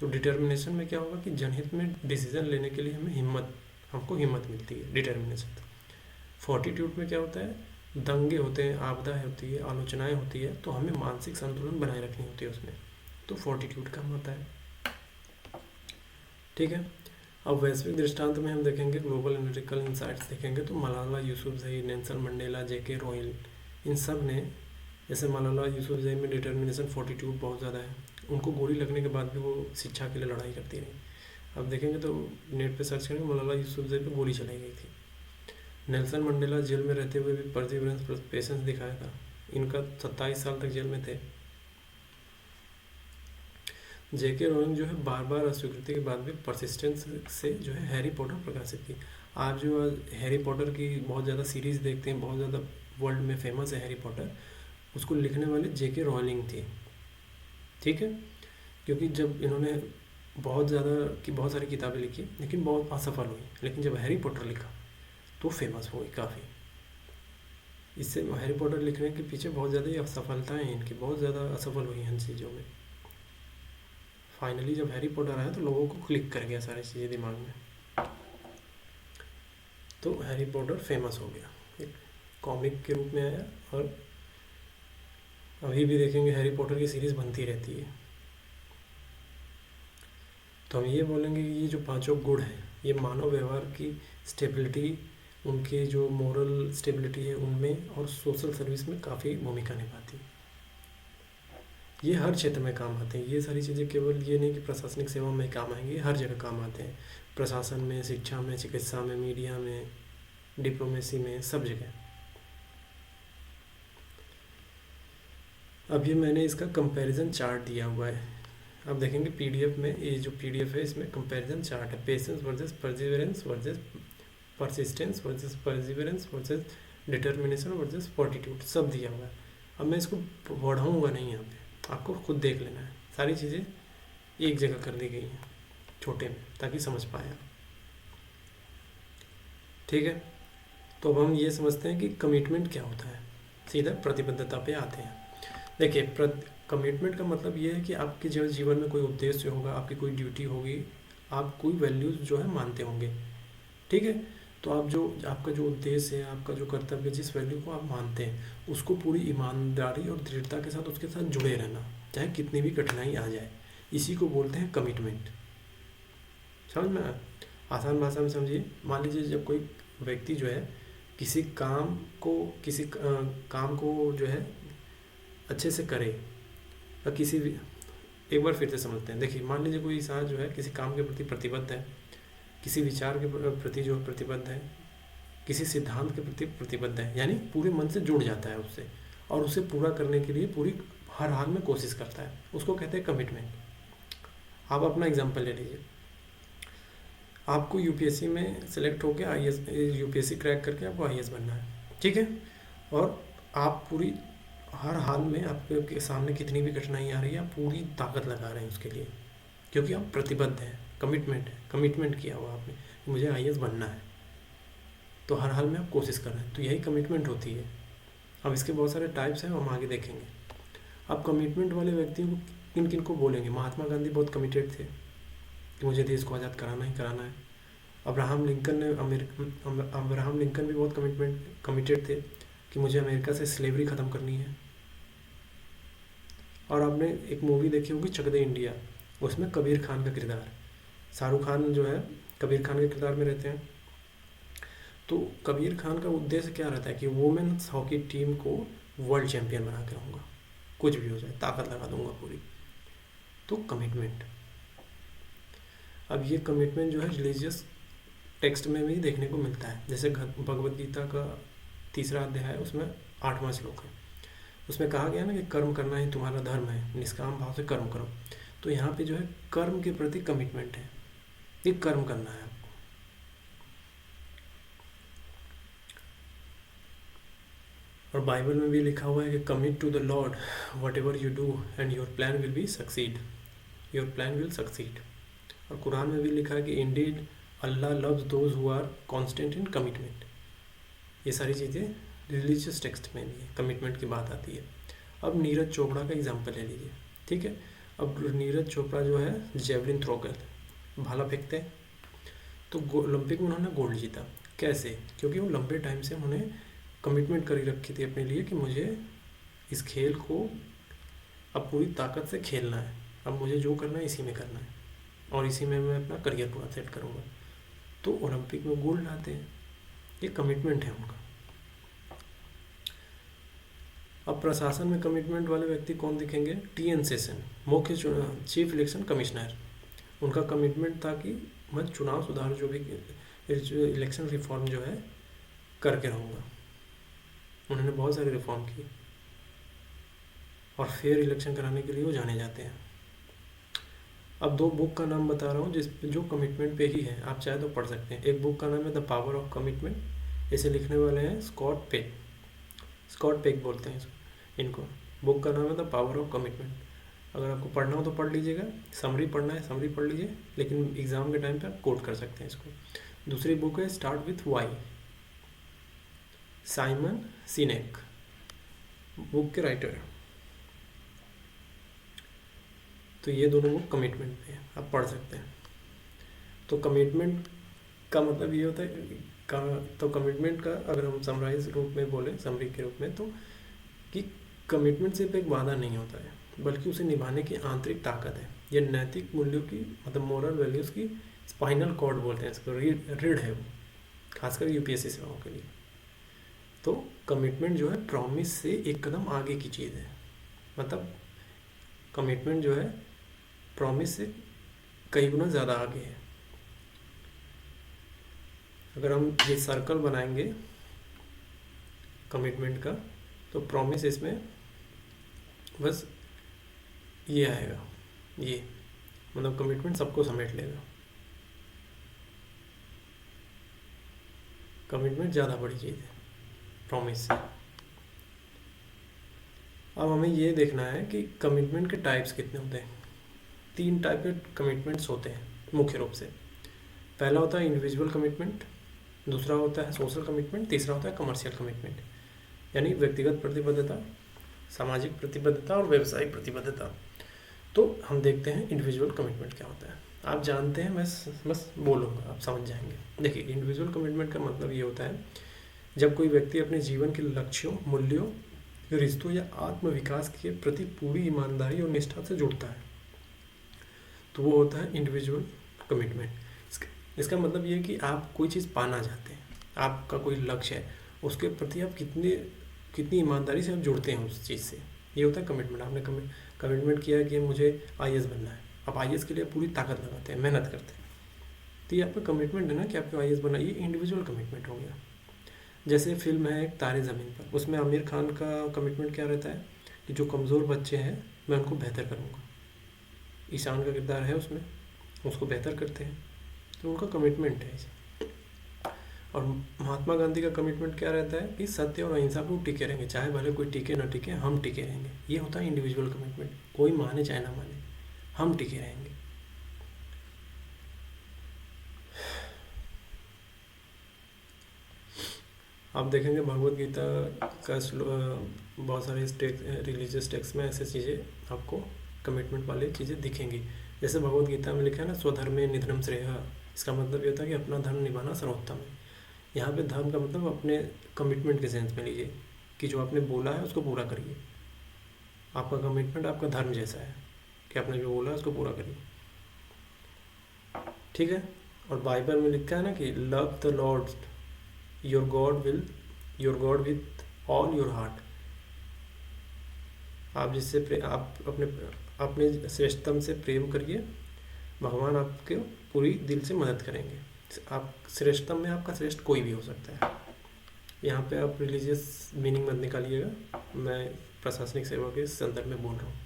तो डिटर्मिनेशन में क्या होगा कि जनहित में डिसीजन लेने के लिए हमको हिम्मत मिलती है, डिटर्मिनेशन। फोर्टिट्यूड में क्या होता है, दंगे होते हैं, आपदा होती है, आलोचनाएं होती है, तो हमें मानसिक संतुलन बनाए रखनी होती है उसमें, तो फोर्टिट्यूड काम होता है, ठीक है। अब वैश्विक दृष्टांत में हम देखेंगे, ग्लोबल एनालिटिकल इंसाइट्स देखेंगे, तो मलाला यूसुफजई, नेल्सन मंडेला, जेके रोहिल, इन सब ने, जैसे मलाला यूसुफजई में डिटर्मिनेशन, फोर्टिट्यूड बहुत ज़्यादा है, उनको गोली लगने के बाद भी वो शिक्षा के लिए लड़ाई करती रही। अब देखेंगे तो नेट पे सर्च करेंगे, मलाला यूसुफजई पे गोली चलाई गई थी। नेल्सन मंडेला जेल में रहते हुए भी परसिवरेंस प्लस पेशेंस दिखाया था, इनका 27 साल तक जेल में थे। जेके रोलिंग जो है बार बार अस्वीकृति के बाद भी परसिस्टेंस से जो है हैरी पॉटर प्रकाशित की। आप जो हैरी पॉटर की बहुत ज़्यादा सीरीज़ देखते हैं, बहुत ज़्यादा वर्ल्ड में फेमस है हैरी पॉटर, उसको लिखने वाले जेके रोलिंग थी, ठीक है। क्योंकि जब इन्होंने बहुत सारी किताबें लिखी लेकिन बहुत असफल हुई, लेकिन जब हैरी पॉटर लिखा तो फेमस हुई काफ़ी। इससे हैरी पॉटर लिखने के पीछे बहुत ज़्यादा ही असफलताएँ हैं इनकी, बहुत ज़्यादा असफल हुई हैं इन चीज़ों में। फाइनली जब हैरी पॉटर आया तो लोगों को क्लिक कर गया सारी चीज़ें दिमाग में, तो हैरी पॉटर फेमस हो गया, एक कॉमिक के रूप में आया, और अभी भी देखेंगे हैरी पॉटर की सीरीज़ बनती रहती है। तो हम ये बोलेंगे कि ये जो पांचों गुण हैं ये मानव व्यवहार की स्टेबिलिटी, उनके जो मोरल स्टेबिलिटी है उनमें, और सोशल सर्विस में काफ़ी भूमिका निभाती है। ये हर क्षेत्र में काम आते हैं, ये सारी चीज़ें केवल ये नहीं कि प्रशासनिक सेवा में काम आएंगे, हर जगह काम आते हैं, प्रशासन में, शिक्षा में, चिकित्सा में, मीडिया में, डिप्लोमेसी में, सब जगह। अब ये मैंने इसका कंपैरिजन चार्ट दिया हुआ है, अब देखेंगे पीडीएफ में, ये जो पीडीएफ है इसमें कंपैरिजन चार्ट है, patience versus perseverance versus persistence versus perseverance versus determination versus fortitude, सब दिया हुआ है। अब मैं इसको बढ़ाऊँगा नहीं, यहाँ पे आपको खुद देख लेना है, सारी चीज़ें एक जगह कर दी गई हैं छोटे में, ताकि समझ पाए आप, ठीक है। तो अब हम ये समझते हैं कि कमिटमेंट क्या होता है, सीधा प्रतिबद्धता पे आते हैं। देखिए, कमिटमेंट का मतलब ये है कि आपके जो जीवन में कोई उद्देश्य होगा, आपकी कोई ड्यूटी होगी, आप कोई वैल्यूज़ जो है मानते होंगे, ठीक है। तो आपका जो उद्देश्य है, आपका जो कर्तव्य, जिस वैल्यू को आप मानते हैं, उसको पूरी ईमानदारी और दृढ़ता के साथ उसके साथ जुड़े रहना, चाहे कितनी भी कठिनाई आ जाए, इसी को बोलते हैं कमिटमेंट। समझ में आसान भाषा में समझिए, मान लीजिए जब कोई व्यक्ति जो है किसी काम को जो है अच्छे से करे, या एक बार फिर से समझते हैं। देखिए, मान लीजिए कोई इंसान जो है किसी काम के प्रति प्रतिबद्ध है, किसी विचार के प्रति जो प्रतिबद्ध है, किसी सिद्धांत के प्रति प्रतिबद्ध है, यानी पूरे मन से जुड़ जाता है उससे, और उसे पूरा करने के लिए पूरी हर हाल में कोशिश करता है, उसको कहते हैं कमिटमेंट। आप अपना एग्जांपल ले लीजिए, आपको यूपीएससी में सेलेक्ट होकर आईएएस, यूपीएससी क्रैक करके आपको आईएएस बनना है, ठीक है, और आप पूरी हर हाल में आपके सामने कितनी भी कठिनाई आ रही है, आप पूरी ताकत लगा रहे हैं उसके लिए, क्योंकि आप प्रतिबद्ध हैं, कमिटमेंट किया हुआ आपने, मुझे आईएएस बनना है, तो हर हाल में आप कोशिश कर रहे हैं, तो यही कमिटमेंट होती है। अब इसके बहुत सारे टाइप्स हैं, हम आगे देखेंगे। अब कमिटमेंट वाले व्यक्तियों को किन किन को बोलेंगे? महात्मा गांधी बहुत कमिटेड थे कि मुझे देश को आज़ाद कराना ही कराना है। अब्राहम लिंकन भी बहुत कमिटेड थे कि मुझे अमेरिका से स्लेवरी ख़त्म करनी है। और आपने एक मूवी देखी होगी चक दे इंडिया, उसमें कबीर खान का किरदार, शाहरुख खान जो है कबीर खान के किरदार में रहते हैं। तो कबीर खान का उद्देश्य क्या रहता है कि वुमेन्स हॉकी टीम को वर्ल्ड चैंपियन बना के रहूँगा, कुछ भी हो जाए ताकत लगा दूंगा पूरी। तो कमिटमेंट। अब ये कमिटमेंट जो है रिलीजियस टेक्स्ट में भी देखने को मिलता है। जैसे भगवत गीता का 3रा अध्याय है, उसमें 8वां श्लोक है, उसमें कहा गया ना कि कर्म करना ही तुम्हारा धर्म है, निष्काम भाव से कर्म करो। तो यहाँ पे जो है कर्म के प्रति कमिटमेंट है, ये कर्म करना है आपको। और बाइबल में भी लिखा हुआ है कि commit to the Lord whatever you do and your plan will be succeed, your plan will succeed. और कुरान में भी लिखा है कि indeed Allah loves those who are constant in commitment. ये सारी चीज़ें रिलीजियस टेक्स्ट में भी है, कमिटमेंट की बात आती है। अब नीरज चोपड़ा का एग्जाम्पल ले लीजिए, ठीक है। अब नीरज चोपड़ा जो है जेवलिन थ्रो करते, भाला फेंकते हैं, तो ओलंपिक में उन्होंने गोल्ड जीता। कैसे? क्योंकि वो लंबे टाइम से उन्होंने कमिटमेंट करी रखी थी अपने लिए कि मुझे इस खेल को अब पूरी ताकत से खेलना है, अब मुझे जो करना है इसी में करना है और इसी में मैं अपना करियर पूरा सेट करूँगा। तो ओलंपिक में गोल्ड लाते हैं, ये कमिटमेंट है उनका। अब प्रशासन में कमिटमेंट वाले व्यक्ति कौन दिखेंगे? टी.एन. शेषन, मुख्य चीफ इलेक्शन कमिश्नर। उनका कमिटमेंट था कि मैं चुनाव सुधार जो भी इलेक्शन रिफॉर्म जो है करके रहूँगा। उन्होंने बहुत सारे रिफॉर्म किए और फेयर इलेक्शन कराने के लिए वो जाने जाते हैं। अब 2 बुक का नाम बता रहा हूँ जो कमिटमेंट पे ही है, आप चाहे तो पढ़ सकते हैं। एक बुक का नाम है द पावर ऑफ कमिटमेंट, इसे लिखने वाले हैं स्कॉट पेक बोलते हैं इनको। बुक का नाम है द पावर ऑफ कमिटमेंट। अगर आपको पढ़ना हो तो पढ़ लीजिएगा, समरी पढ़ना है समरी पढ़ लीजिए, लेकिन एग्जाम के टाइम पे आप कोट कर सकते हैं इसको। दूसरी बुक है start with why, Simon Sinek, book के राइटर। तो ये दोनों बुक कमिटमेंट पे हैं, आप पढ़ सकते हैं। तो कमिटमेंट का मतलब ये होता है तो कमिटमेंट का अगर हम समराइज रूप में बोले, समरी के रूप में, तो कि कमिटमेंट सिर्फ एक वादा नहीं होता है, बल्कि उसे निभाने की आंतरिक ताकत है। ये नैतिक मूल्यों की, मतलब मोरल वैल्यूज़ की स्पाइनल कॉर्ड बोलते हैं इसको, रीढ़ है वो, खासकर यूपीएससी सेवाओं के लिए। तो कमिटमेंट जो है प्रॉमिस से एक कदम आगे की चीज़ है। मतलब कमिटमेंट जो है प्रॉमिस से कई गुना ज़्यादा आगे है। अगर हम ये सर्कल बनाएंगे कमिटमेंट का, तो प्रॉमिस इसमें बस ये आएगा, ये मतलब कमिटमेंट सबको समेट लेगा। कमिटमेंट ज़्यादा बड़ी चीज़ है प्रॉमिस से। अब हमें ये देखना है कि कमिटमेंट के टाइप्स कितने होते हैं। 3 टाइप के कमिटमेंट्स होते हैं मुख्य रूप से। पहला होता है इंडिविजुअल कमिटमेंट, दूसरा होता है सोशल कमिटमेंट, तीसरा होता है कमर्शियल कमिटमेंट, यानी व्यक्तिगत प्रतिबद्धता, सामाजिक प्रतिबद्धता और व्यावसायिक प्रतिबद्धता। तो हम देखते हैं इंडिविजुअल कमिटमेंट क्या होता है। आप जानते हैं, मैं बस बोलूँगा, आप समझ जाएंगे। देखिए, इंडिविजुअल कमिटमेंट का मतलब ये होता है जब कोई व्यक्ति अपने जीवन के लक्ष्यों, मूल्यों, रिश्तों या आत्म विकास के प्रति पूरी ईमानदारी और निष्ठा से जुड़ता है, तो वो होता है इंडिविजुअल कमिटमेंट। इसका मतलब ये है कि आप कोई चीज़ पाना चाहते हैं, आपका कोई लक्ष्य है, उसके प्रति आप कितनी ईमानदारी से आप जुड़ते हैं उस चीज़ से, ये होता है कमिटमेंट। आपने कमिटमेंट किया है कि मुझे आईएएस बनना है, आप आईएएस के लिए पूरी ताकत लगाते हैं, मेहनत करते हैं, तो ये आपका कमिटमेंट है ना कि आपको आईएएस बनना। ये इंडिविजुअल कमिटमेंट हो गया। जैसे फिल्म है एक तारे ज़मीन पर, उसमें आमिर खान का कमिटमेंट क्या रहता है कि जो कमज़ोर बच्चे हैं मैं उनको बेहतर करूँगा। ईशान का किरदार है उसमें, उसको बेहतर करते हैं, तो उनका कमिटमेंट है। और महात्मा गांधी का कमिटमेंट क्या रहता है कि सत्य और अहिंसा पर टिके रहेंगे, चाहे भले कोई टिके ना टिके, हम टिके रहेंगे। ये होता है इंडिविजुअल कमिटमेंट, कोई माने चाहे ना माने, हम टिके रहेंगे। आप देखेंगे भगवत गीता का बहुत सारे रिलीजियस टेक्स्ट में ऐसे चीज़ें आपको कमिटमेंट वाली चीज़ें दिखेंगी। जैसे भगवत गीता में लिखा है ना, स्वधर्मे निधनम श्रेयः। इसका मतलब ये होता है कि अपना धर्म निभाना सर्वोत्तम है। यहाँ पे धर्म का मतलब अपने कमिटमेंट के सेंस में लीजिए कि जो आपने बोला है उसको पूरा करिए। आपका कमिटमेंट आपका धर्म जैसा है कि आपने जो बोला है उसको पूरा करिए, ठीक है। और बाइबल में लिखा है ना कि love the Lord your God with all your heart. आप आप अपने श्रेष्ठतम से प्रेम करिए, भगवान आपके पूरी दिल से मदद करेंगे। आप श्रेष्ठतम में आपका श्रेष्ठ कोई भी हो सकता है। यहाँ पे आप रिलीजियस मीनिंग मत निकालिएगा, मैं प्रशासनिक सेवा के संदर्भ में बोल रहा हूँ।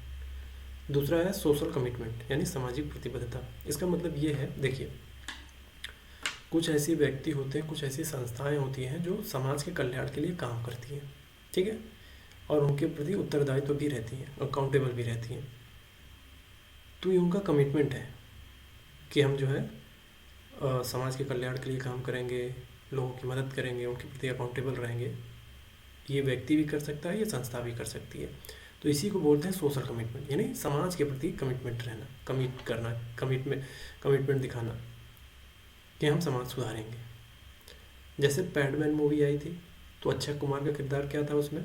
दूसरा है सोशल कमिटमेंट यानी सामाजिक प्रतिबद्धता। इसका मतलब ये है, देखिए कुछ ऐसे व्यक्ति होते हैं, कुछ ऐसी संस्थाएं होती हैं जो समाज के कल्याण के लिए काम करती हैं, ठीक है, और उनके प्रति उत्तरदायित्व भी रहती हैं, अकाउंटेबल भी रहती हैं। तो ये उनका कमिटमेंट है कि हम जो है समाज के कल्याण के लिए काम करेंगे, लोगों की मदद करेंगे, उनके प्रति अकाउंटेबल रहेंगे। ये व्यक्ति भी कर सकता है, ये संस्था भी कर सकती है। तो इसी को बोलते हैं सोशल कमिटमेंट, यानी समाज के प्रति कमिटमेंट रहना, कमिटमेंट दिखाना कि हम समाज सुधारेंगे। जैसे पैडमैन मूवी आई थी तो अक्षय कुमार का किरदार क्या था उसमें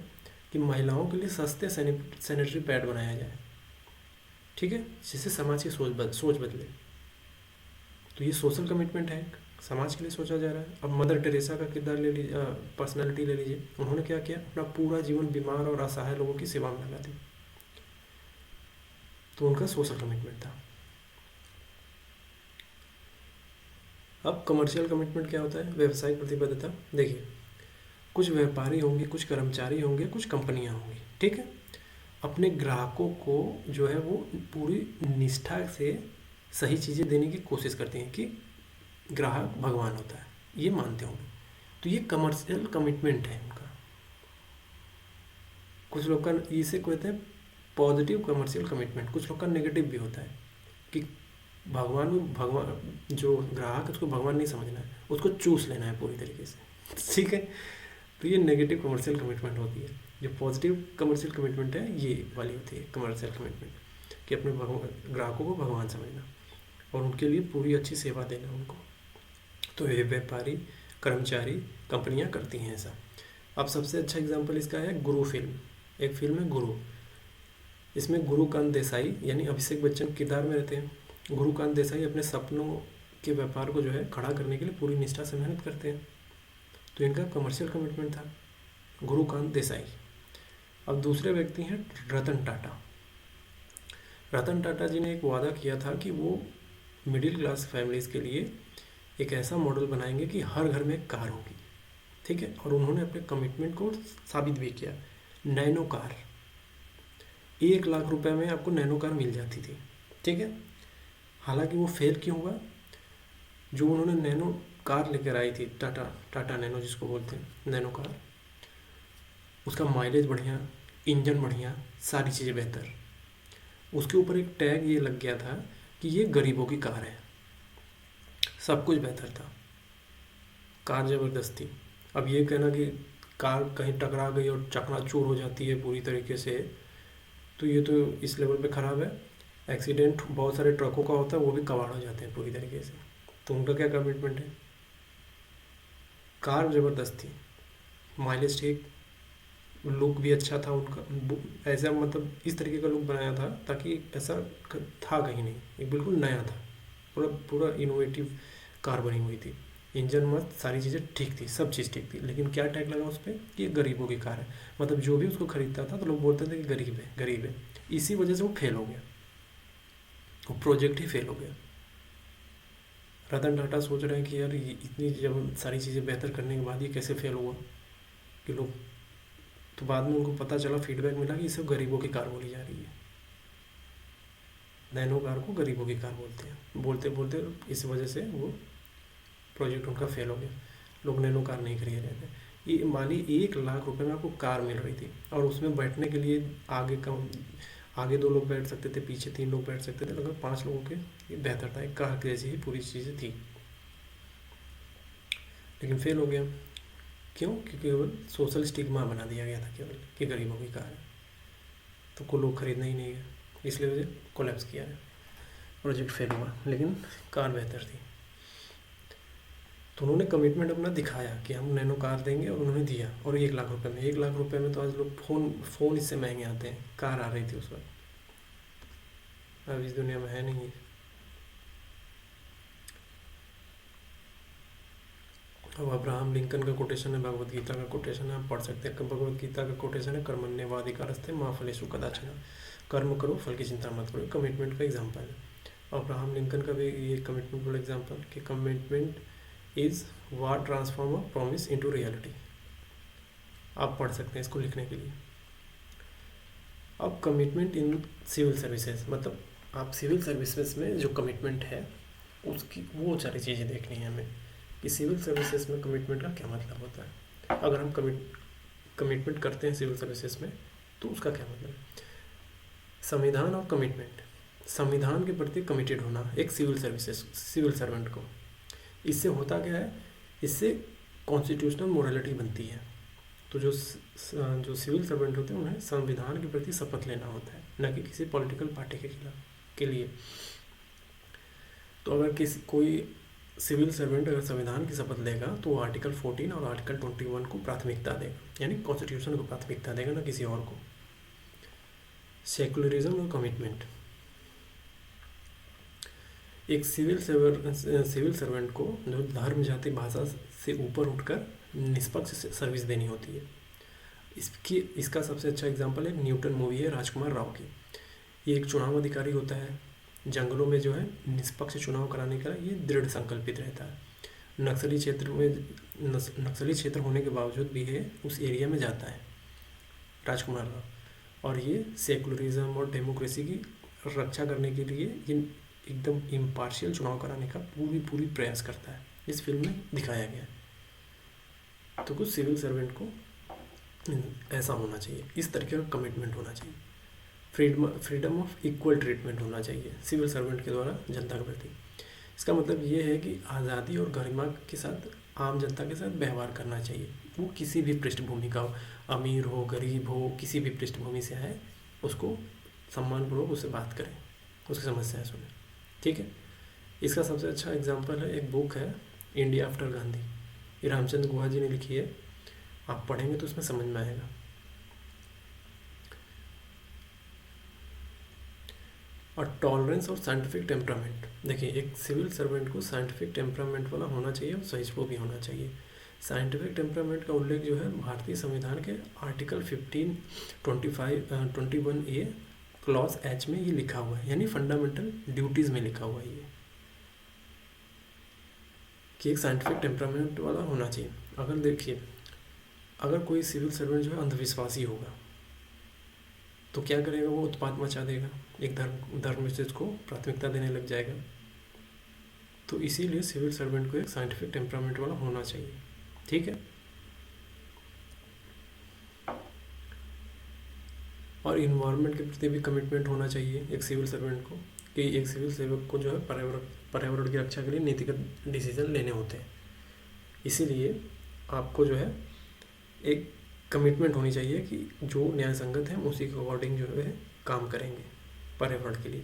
कि महिलाओं के लिए सस्ते सैनिटरी पैड बनाया जाए, ठीक है, जिससे समाज की सोच बदले। तो ये सोशल कमिटमेंट है, समाज के लिए सोचा जा रहा है। अब मदर टेरेसा का किरदार ले लीजिए, पर्सनालिटी ले लीजिए। उन्होंने क्या किया, अपना पूरा जीवन बीमार और असहाय लोगों की सेवा में लगा दी। तो उनका सोशल कमिटमेंट था। अब कमर्शियल कमिटमेंट क्या होता है, व्यवसायिक प्रतिबद्धता। देखिए कुछ व्यापारी होंगे, कुछ कर्मचारी होंगे, कुछ कंपनियां होंगी, ठीक है, अपने ग्राहकों को जो है वो पूरी निष्ठा से सही चीज़ें देने की कोशिश करती हैं कि ग्राहक भगवान होता है, ये मानते होंगे। तो ये कमर्शियल कमिटमेंट है उनका। कुछ लोग का इसे कहते हैं पॉजिटिव कमर्शियल कमिटमेंट, कुछ लोग का नेगेटिव भी होता है कि भगवान जो ग्राहक है उसको भगवान नहीं समझना है, उसको चूस लेना है पूरी तरीके से, ठीक है। तो ये नेगेटिव कमर्शियल कमिटमेंट होती है। जो पॉजिटिव कमर्शियल कमिटमेंट है ये वाली होती है कमर्शियल कमिटमेंट कि अपने ग्राहकों को भगवान समझना और उनके लिए पूरी अच्छी सेवा देना उनको। तो ये व्यापारी, कर्मचारी, कंपनियां करती हैं ऐसा। अब सबसे अच्छा एग्जांपल इसका है गुरु फिल्म। एक फिल्म है गुरु, इसमें गुरुकांत देसाई यानी अभिषेक बच्चन किरदार में रहते हैं। गुरुकांत देसाई अपने सपनों के व्यापार को जो है खड़ा करने के लिए पूरी निष्ठा से मेहनत करते हैं। तो इनका कमर्शियल कमिटमेंट था, गुरुकांत देसाई। अब दूसरे व्यक्ति हैं रतन टाटा। रतन टाटा जी ने एक वादा किया था कि वो मिडिल क्लास फैमिलीज के लिए एक ऐसा मॉडल बनाएंगे कि हर घर में एक कार होगी, ठीक है, और उन्होंने अपने कमिटमेंट को साबित भी किया। नैनो कार, 1 लाख रुपए में आपको नैनो कार मिल जाती थी, ठीक है। हालांकि वो फेल क्यों हुआ, जो उन्होंने नैनो कार लेकर आई थी, टाटा नैनो जिसको बोलते हैं, नैनो कार, उसका माइलेज बढ़िया, इंजन बढ़िया, सारी चीज़ें बेहतर, उसके ऊपर एक टैग ये लग गया था कि ये गरीबों की कार है, सब कुछ बेहतर था, कार ज़बरदस्त थी। अब ये कहना कि कार कहीं टकरा गई और चकनाचूर हो जाती है पूरी तरीके से, तो ये तो इस लेवल पे ख़राब है। एक्सीडेंट बहुत सारे ट्रकों का होता है, वो भी कबाड़ हो जाते हैं पूरी तरीके से। तो उनका क्या कमिटमेंट है, कार ज़बरदस्त थी, माइलेज ठीक, लुक भी अच्छा था उनका, ऐसा मतलब इस तरीके का लुक बनाया था ताकि ऐसा था कहीं नहीं, ये बिल्कुल नया था, पूरा पूरा इनोवेटिव कार बनी हुई थी। इंजन मस्त, सारी चीज़ें ठीक थी, सब चीज़ ठीक थी, लेकिन क्या टैग लगा उस पर कि ये गरीबों की कार है। मतलब जो भी उसको खरीदता था तो लोग बोलते थे कि गरीब है गरीब है। इसी वजह से वो फेल हो गया, वो प्रोजेक्ट ही फेल हो गया। रतन टाटा सोच रहे हैं कि यार इतनी जब सारी चीज़ें बेहतर करने के बाद ये कैसे फेल हुआ कि लोग, तो बाद में उनको पता चला, फीडबैक मिला कि इसे गरीबों की कार बोली जा रही है, नैनो कार को गरीबों की कार बोलते हैं, बोलते बोलते इस वजह से वो प्रोजेक्ट उनका फेल हो गया, लोग नैनो कार नहीं खरीद रहे थे। ये माली 1 लाख रुपए में आपको कार मिल रही थी और उसमें बैठने के लिए आगे 2 लोग बैठ सकते थे, पीछे 3 लोग बैठ सकते थे, लगभग 5 लोगों के ये बेहतर था, एक कार जैसी ही पूरी चीज़ें थी, लेकिन फेल हो गया। क्यों? क्योंकि केवल सोशल स्टिग्मा बना दिया गया था केवल कि गरीबों की कार है, तो को लोग खरीदना ही नहीं है, इसलिए मुझे कोलैप्स किया है, प्रोजेक्ट फेल हुआ, लेकिन कार बेहतर थी। तो उन्होंने कमिटमेंट अपना दिखाया कि हम नैनो कार देंगे, और उन्होंने दिया, और 1 लाख रुपए में, 1 लाख रुपए में तो आज लोग फ़ोन इससे महंगे आते हैं, कार आ रही थी उस वक्त, अब इस दुनिया में है नहीं। अब अब्राहम लिंकन का कोटेशन है, भगवत गीता का कोटेशन है, आप पढ़ सकते हैं। भगवत गीता का कोटेशन है, कर्मण्येवाधिकारस्ते मा फलेषु कदाचन, कर्म करो फल की चिंता मत करो, कमिटमेंट का एग्जाम्पल है। अब्राहम लिंकन का भी ये कमिटमेंट वाला एग्जाम्पल कि commitment is what transform a promise into reality, आप पढ़ सकते हैं इसको लिखने के लिए। अब कमिटमेंट इन सिविल सर्विसेज, मतलब आप सिविल सर्विसेज में जो कमिटमेंट है उसकी वो सारी चीज़ें देखनी है हमें कि सिविल सर्विसेज में कमिटमेंट का क्या मतलब होता है। अगर हम कमिटमेंट करते हैं सिविल सर्विसेज में तो उसका क्या मतलब है। संविधान और कमिटमेंट, संविधान के प्रति कमिटेड होना एक सिविल सर्वेंट को, इससे होता क्या है, इससे कॉन्स्टिट्यूशनल मोरालिटी बनती है। तो जो सिविल सर्वेंट होते हैं उन्हें संविधान के प्रति शपथ लेना होता है, न कि किसी पॉलिटिकल पार्टी के खिलाफ के लिए। तो अगर कोई सिविल सर्वेंट अगर संविधान की शपथ लेगा तो वो आर्टिकल 14 और आर्टिकल 21 को प्राथमिकता देगा, यानी कॉन्स्टिट्यूशन को प्राथमिकता देगा, ना किसी और को। सेकुलरिज्म और कमिटमेंट, एक सिविल सर्वेंट को जो धर्म, जाति, भाषा से ऊपर उठकर निष्पक्ष सर्विस देनी होती है। इसका सबसे अच्छा एग्जांपल है न्यूटन मूवी है राजकुमार राव की। ये एक चुनाव अधिकारी होता है, जंगलों में जो है निष्पक्ष चुनाव कराने का ये दृढ़ संकल्पित रहता है। नक्सली क्षेत्र होने के बावजूद भी ये उस एरिया में जाता है राजकुमार राव, और ये सेकुलरिज्म और डेमोक्रेसी की रक्षा करने के लिए ये एकदम इम्पार्शियल चुनाव कराने का पूरी प्रयास करता है। इस फिल्म में दिखाया गया है। तो कुछ सिविल सर्वेंट को ऐसा होना चाहिए, इस तरीके का कमिटमेंट होना चाहिए। फ्रीडम ऑफ इक्वल ट्रीटमेंट होना चाहिए सिविल सर्वेंट के द्वारा जनता के प्रति। इसका मतलब ये है कि आज़ादी और गरिमा के साथ आम जनता के साथ व्यवहार करना चाहिए। वो किसी भी पृष्ठभूमि का हो, अमीर हो, गरीब हो, किसी भी पृष्ठभूमि से आए, उसको सम्मानपूर्वक उससे बात करें, उसकी समस्याएं सुने। ठीक है। इसका सबसे अच्छा एग्जाम्पल है, एक बुक है इंडिया आफ्टर गांधी, ये रामचंद्र गुहा जी ने लिखी है। आप पढ़ेंगे तो उसमें समझ में आएगा। और टॉलरेंस और साइंटिफिक टेम्परामेंट, देखिए एक सिविल सर्वेंट को साइंटिफिक टेम्परामेंट वाला होना चाहिए और सहिष्णु भी होना चाहिए। साइंटिफिक टेम्परामेंट का उल्लेख जो है भारतीय संविधान के आर्टिकल 15, 21A क्लॉज H में ये लिखा हुआ है, यानी फंडामेंटल ड्यूटीज़ में लिखा हुआ है ये कि एक साइंटिफिक टेम्परामेंट वाला होना चाहिए। अगर देखिए, अगर कोई सिविल सर्वेंट जो है अंधविश्वासी होगा तो क्या करेगा, वो उत्पात मचा देगा, एक धर्म विशेष को प्राथमिकता देने लग जाएगा। तो इसीलिए सिविल सर्वेंट को एक साइंटिफिक टेम्परामेंट वाला होना चाहिए। ठीक है। और इन्वायरमेंट के प्रति भी कमिटमेंट होना चाहिए एक सिविल सर्वेंट को, कि एक सिविल सेवक को जो है पर्यावरण की रक्षा के लिए नीतिगत डिसीजन लेने होते हैं। इसीलिए आपको जो है एक कमिटमेंट होनी चाहिए कि जो न्याय संगत है उसी के अकॉर्डिंग जो है काम करेंगे पर्यावरण के लिए।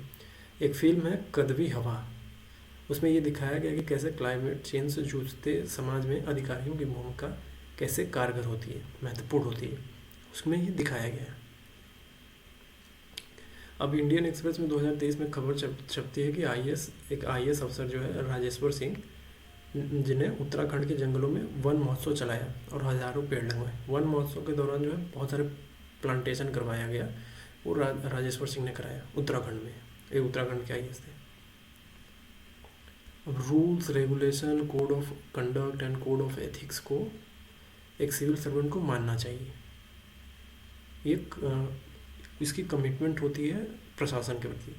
एक फिल्म है कदवी हवा, उसमें ये दिखाया गया कि कैसे क्लाइमेट चेंज से जूझते समाज में अधिकारियों की भूमिका कैसे कारगर होती है, महत्वपूर्ण होती है, उसमें ये दिखाया गया है। अब इंडियन एक्सप्रेस में 2023 में खबर छपती है कि एक आईएएस अफसर जो है राजेश्वर सिंह, जिन्हें उत्तराखंड के जंगलों में वन महोत्सव चलाया और हज़ारों पेड़ लगवाए। वन महोत्सव के दौरान जो है बहुत सारे प्लांटेशन करवाया गया, वो राजेश्वर सिंह ने कराया उत्तराखंड में। ये उत्तराखंड के आईएएस थे। अब rules, regulation, code of conduct and code of ethics को एक सिविल सर्वेंट को मानना चाहिए। इसकी कमिटमेंट होती है प्रशासन के प्रति।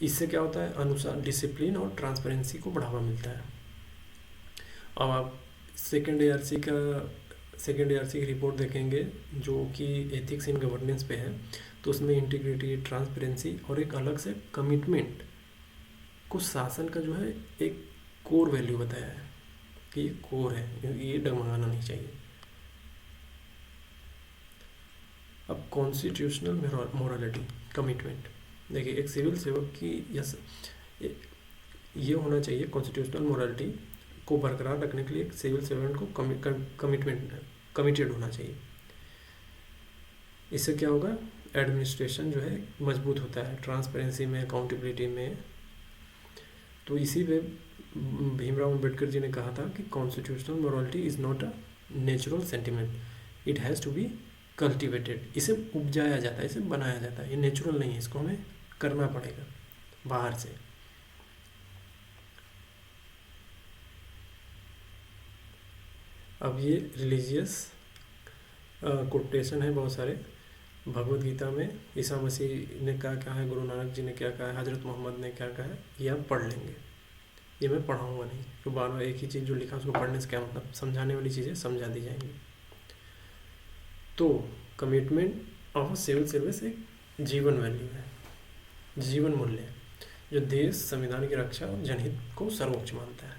इससे क्या होता है, अनुसार डिसिप्लिन और ट्रांसपेरेंसी को बढ़ावा मिलता है। अब आप सेकेंड ARC की रिपोर्ट देखेंगे जो कि एथिक्स इन गवर्नेंस पे है, तो उसमें इंटीग्रिटी, ट्रांसपेरेंसी और एक अलग से कमिटमेंट को शासन का जो है एक कोर वैल्यू बताया है। कि ये कोर है, ये डगमगाना नहीं चाहिए। अब कॉन्स्टिट्यूशनल मोरालिटी कमिटमेंट, देखिए एक सिविल सेवक की यस ये होना चाहिए, कॉन्स्टिट्यूशनल मोरालिटी को बरकरार रखने के लिए एक सिविल सर्वेंट को कमिटेड होना चाहिए। इससे क्या होगा, एडमिनिस्ट्रेशन जो है मजबूत होता है, ट्रांसपेरेंसी में, अकाउंटेबिलिटी में। तो इसी पे भीमराव अम्बेडकर जी ने कहा था कि constitutional morality is not a natural sentiment, it has to be cultivated. इसे उपजाया जाता है, इसे बनाया जाता है, ये नेचुरल नहीं है, इसको हमें करना पड़ेगा बाहर से। अब ये रिलीजियस कोटेशन है बहुत सारे, भगवत गीता में ईसा मसीह ने क्या कहा है, गुरु नानक जी ने क्या कहा है, हजरत मोहम्मद ने क्या कहा है, ये आप पढ़ लेंगे, ये मैं पढ़ाऊँगा नहीं। तो बार बार एक ही चीज़ जो लिखा उसको पढ़ने से क्या मतलब, समझाने वाली चीज़ें समझा दी जाएंगी। तो कमिटमेंट ऑफ सिविल सर्विस एक जीवन वैल्यू है, जीवन मूल्य है, जो देश संविधान की रक्षा और जनहित को सर्वोच्च मानता है,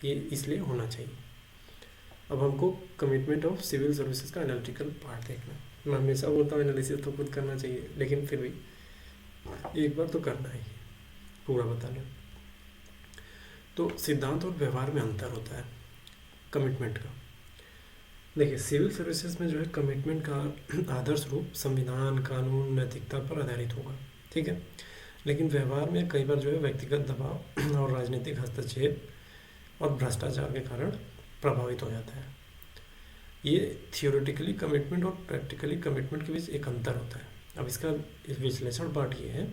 ये इसलिए होना चाहिए। अब हमको कमिटमेंट ऑफ सिविल सर्विसेज का एनालिटिकल पार्ट देखना। मैं हमेशा बोलता हूँ एनालिसिस तो खुद करना चाहिए, लेकिन फिर भी एक बार तो करना ही है पूरा बताना। तो सिद्धांत और व्यवहार में अंतर होता है कमिटमेंट का। देखिए सिविल सर्विसेज में जो है कमिटमेंट का आदर्श रूप संविधान, कानून, नैतिकता पर आधारित होगा, ठीक है। लेकिन व्यवहार में कई बार जो है व्यक्तिगत दबाव और राजनीतिक हस्तक्षेप और भ्रष्टाचार के कारण प्रभावित हो जाता है। ये थियोरेटिकली कमिटमेंट और प्रैक्टिकली कमिटमेंट के बीच एक अंतर होता है। अब इसका विश्लेषण पार्ट ये है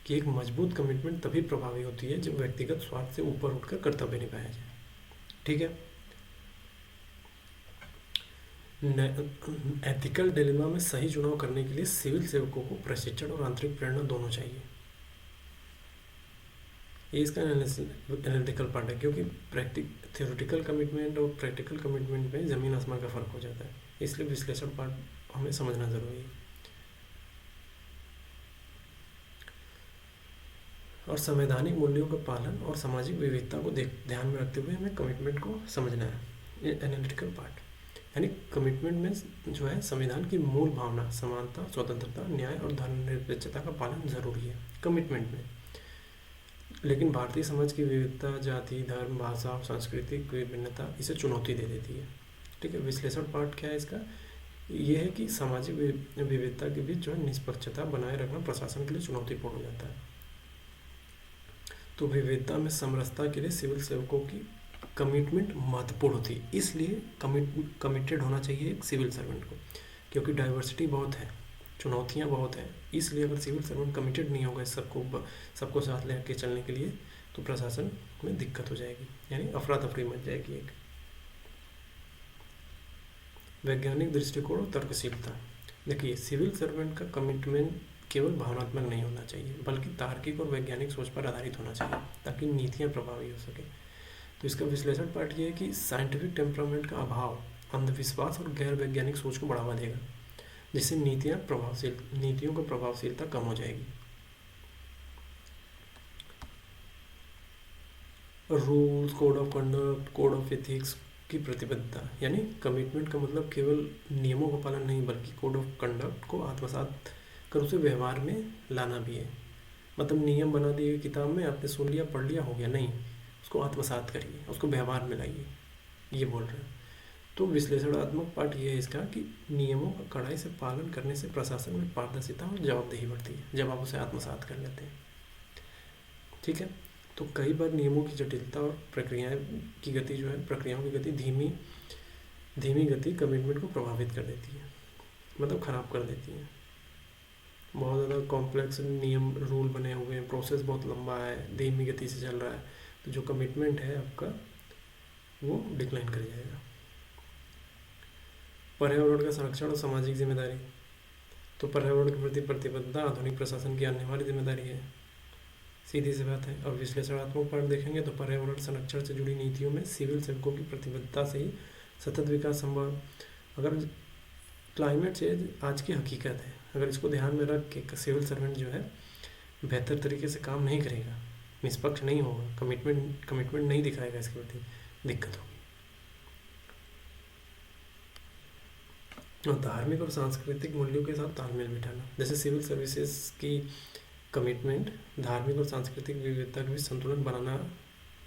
कि एक मजबूत कमिटमेंट तभी प्रभावी होती है जब व्यक्तिगत स्वार्थ से ऊपर उठकर कर्तव्य निभाया जाए, ठीक है। एथिकल डिलेमा में सही चुनाव करने के लिए सिविल सेवकों को प्रशिक्षण और आंतरिक प्रेरणा दोनों चाहिए। ये इसका एनालिटिकल पार्ट है, क्योंकि थ्योरेटिकल कमिटमेंट और प्रैक्टिकल कमिटमेंट में ज़मीन आसमान का फ़र्क हो जाता है, इसलिए विश्लेषण पार्ट हमें समझना ज़रूरी है। और संवैधानिक मूल्यों का पालन और सामाजिक विविधता को ध्यान में रखते हुए हमें कमिटमेंट को समझना है, ये एनालिटिकल पार्ट। यानी कमिटमेंट में जो है संविधान की मूल भावना समानता, स्वतंत्रता, न्याय और धर्मनिरपेक्षता का पालन जरूरी है कमिटमेंट में। लेकिन भारतीय समाज की विविधता, जाति, धर्म, भाषा और सांस्कृतिक विभिन्नता इसे चुनौती दे देती है, ठीक है। विश्लेषण पार्ट क्या है इसका, ये है कि सामाजिक विविधता के बीच जो है निष्पक्षता बनाए रखना प्रशासन के लिए चुनौतीपूर्ण हो जाता है। तो विविधता में समरसता के लिए सिविल सेवकों की कमिटमेंट महत्वपूर्ण होती है, इसलिए कमिटेड होना चाहिए एक सिविल सर्वेंट को, क्योंकि डाइवर्सिटी बहुत है, चुनौतियाँ बहुत हैं। इसलिए अगर सिविल सर्वेंट कमिटेड नहीं होगा सबको साथ लेकर चलने के लिए, तो प्रशासन में दिक्कत हो जाएगी, यानी अफरा तफरी मच जाएगी एक। वैज्ञानिक दृष्टिकोण और तर्कशीलता, देखिए सिविल सर्वेंट का कमिटमेंट केवल भावनात्मक नहीं होना चाहिए, बल्कि तार्किक और वैज्ञानिक सोच पर आधारित होना चाहिए, ताकि नीतियाँ प्रभावी हो सके। तो इसका विश्लेषण पार्ट ये है कि साइंटिफिक टेम्परामेंट का अभाव अंधविश्वास और गैर वैज्ञानिक सोच को बढ़ावा देगा, जिससे नीतियों का प्रभावशीलता कम हो जाएगी। Rules, code of conduct, code of ethics की प्रतिबद्धता, यानी कमिटमेंट का मतलब केवल नियमों का पालन नहीं, बल्कि कोड ऑफ कंडक्ट को आत्मसात कर उसे व्यवहार में लाना भी है। मतलब नियम बना दिए किताब में, आपने सुन लिया, पढ़ लिया, हो गया, नहीं, उसको आत्मसात करिए, उसको व्यवहार में लाइए, ये बोल रहे हैं। तो विश्लेषणात्मक पार्ट ये है इसका कि नियमों का कड़ाई से पालन करने से प्रशासन में पारदर्शिता और जवाबदेही बढ़ती है, जब आप उसे आत्मसात कर लेते हैं, ठीक है। तो कई बार नियमों की जटिलता और प्रक्रियाओं की गति धीमी गति कमिटमेंट को प्रभावित कर देती है, मतलब ख़राब कर देती है। बहुत ज़्यादा कॉम्प्लेक्स नियम रूल बने हुए हैं, प्रोसेस बहुत लंबा है, धीमी गति से चल रहा है, तो जो कमिटमेंट है आपका वो डिक्लाइन कर जाएगा। पर्यावरण का संरक्षण और सामाजिक जिम्मेदारी, तो पर्यावरण के प्रति प्रतिबद्धता आधुनिक प्रशासन की अनिवार्य जिम्मेदारी है, सीधी सी बात है। और विश्लेषणात्मक पार्ट देखेंगे तो पर्यावरण संरक्षण से जुड़ी नीतियों में सिविल सेवकों की प्रतिबद्धता से ही सतत विकास संभव। अगर क्लाइमेट चेंज आज की हकीकत है, अगर इसको ध्यान में रख के सिविल सर्वेंट जो है बेहतर तरीके से काम नहीं करेगा, निष्पक्ष नहीं होगा, कमिटमेंट नहीं दिखाएगा, इसके प्रति दिक्कत होगी। और धार्मिक और सांस्कृतिक मूल्यों के साथ तालमेल बिठाना। जैसे सिविल सर्विसेज की कमिटमेंट धार्मिक और सांस्कृतिक विविधता के बीच संतुलन बनाना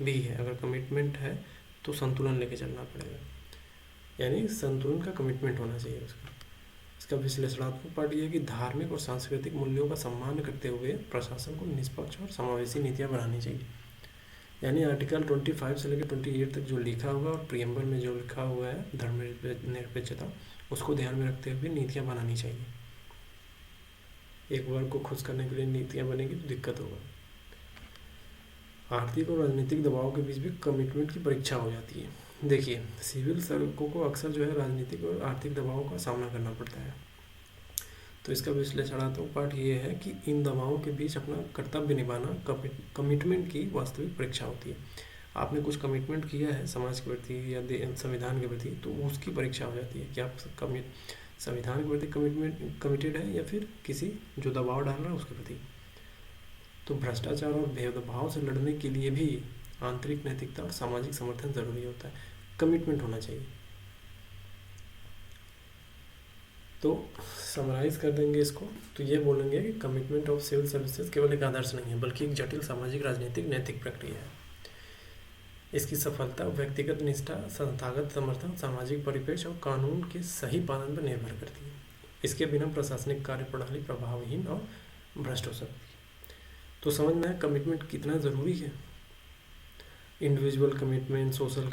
भी है। अगर कमिटमेंट है तो संतुलन लेके चलना पड़ेगा, यानी संतुलन का कमिटमेंट होना चाहिए उसका। इसका विश्लेषणात्मक पार्ट यह है कि धार्मिक और सांस्कृतिक मूल्यों का सम्मान करते हुए प्रशासन को निष्पक्ष और समावेशी नीतियाँ बनानी चाहिए। यानी आर्टिकल 25 से लेकर 28 तक जो लिखा हुआ और प्रियम्बर में जो लिखा हुआ है धर्मनिरपेक्षता, उसको ध्यान में रखते हुए नीतियाँ बनानी चाहिए। एक वर्ग को खुश करने के लिए नीतियाँ बनेगी तो दिक्कत होगा। आर्थिक और राजनीतिक दबाव के बीच भी कमिटमेंट की परीक्षा हो जाती है। देखिए, सिविल सर्विसों को अक्सर जो है राजनीतिक और आर्थिक दबाव का सामना करना पड़ता है। तो इसका विश्लेषणात्मक पार्ट ये है कि इन दबावों के बीच अपना कर्तव्य निभाना कमिटमेंट की वास्तविक परीक्षा होती है। आपने कुछ कमिटमेंट किया है समाज के प्रति या संविधान के प्रति, तो उसकी परीक्षा हो जाती है कि आप संविधान के प्रति कमिटेड है या फिर किसी जो दबाव डाल रहा है उसके प्रति। तो भ्रष्टाचार और भेदभाव से लड़ने के लिए भी आंतरिक नैतिकता और सामाजिक समर्थन जरूरी होता है। कमिटमेंट होना चाहिए। तो समराइज कर देंगे इसको, तो ये बोलेंगे कि कमिटमेंट ऑफ सिविल सर्विसेज केवल एक आदर्श नहीं है, बल्कि एक जटिल सामाजिक, राजनीतिक, नैतिक प्रक्रिया है। इसकी सफलता व्यक्तिगत निष्ठा, संस्थागत समर्थन, सामाजिक परिप्रेक्ष्य और कानून के सही पालन पर निर्भर करती है। इसके बिना प्रशासनिक कार्यप्रणाली प्रभावहीन और भ्रष्ट हो सकती है। तो समझना है कमिटमेंट कितना ज़रूरी है। इंडिविजुअल कमिटमेंट, सोशल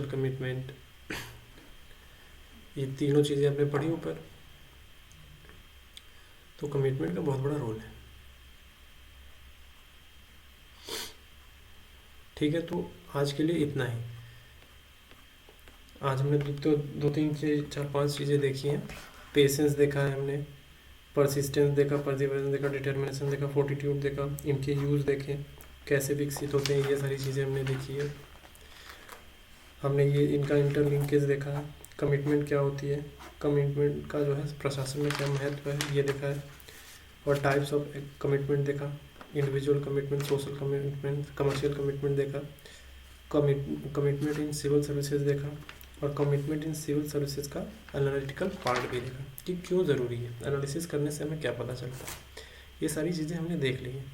कमिटमेंट, ये तीनों चीज़ें आपने पढ़ी ऊपर। तो कमिटमेंट का बहुत बड़ा रोल है। ठीक है, तो आज के लिए इतना ही। आज हमने दो तीन चीज़, 4-5 चीज़ें देखी हैं। पेशेंस देखा है हमने, परसिस्टेंस देखा, परसिवरेंस देखा, डिटर्मिनेशन देखा, फोर्टिट्यूड देखा, इनके यूज़ देखे, कैसे विकसित होते हैं, ये सारी चीज़ें हमने देखी है। हमने ये इनका इंटरलिंकेज देखा है, कमिटमेंट क्या होती है, कमिटमेंट का जो है प्रशासन में क्या महत्व है, ये देखा है। और टाइप्स ऑफ कमिटमेंट देखा, individual commitment, social commitment, commercial commitment देखा, कमिटमेंट इन सिविल सर्विसेज देखा, और कमिटमेंट इन सिविल सर्विसेज का एनालिटिकल पार्ट भी देखा कि क्यों ज़रूरी है, एनालिसिस करने से हमें क्या पता चलता है। ये सारी चीज़ें हमने देख ली हैं।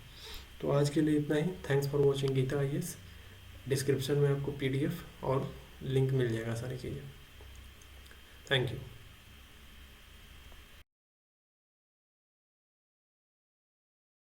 तो आज के लिए इतना ही। Thanks for watching Geeta IAS। Description में आपको PDF और लिंक मिल जाएगा सारी चीज़ें। Thank you.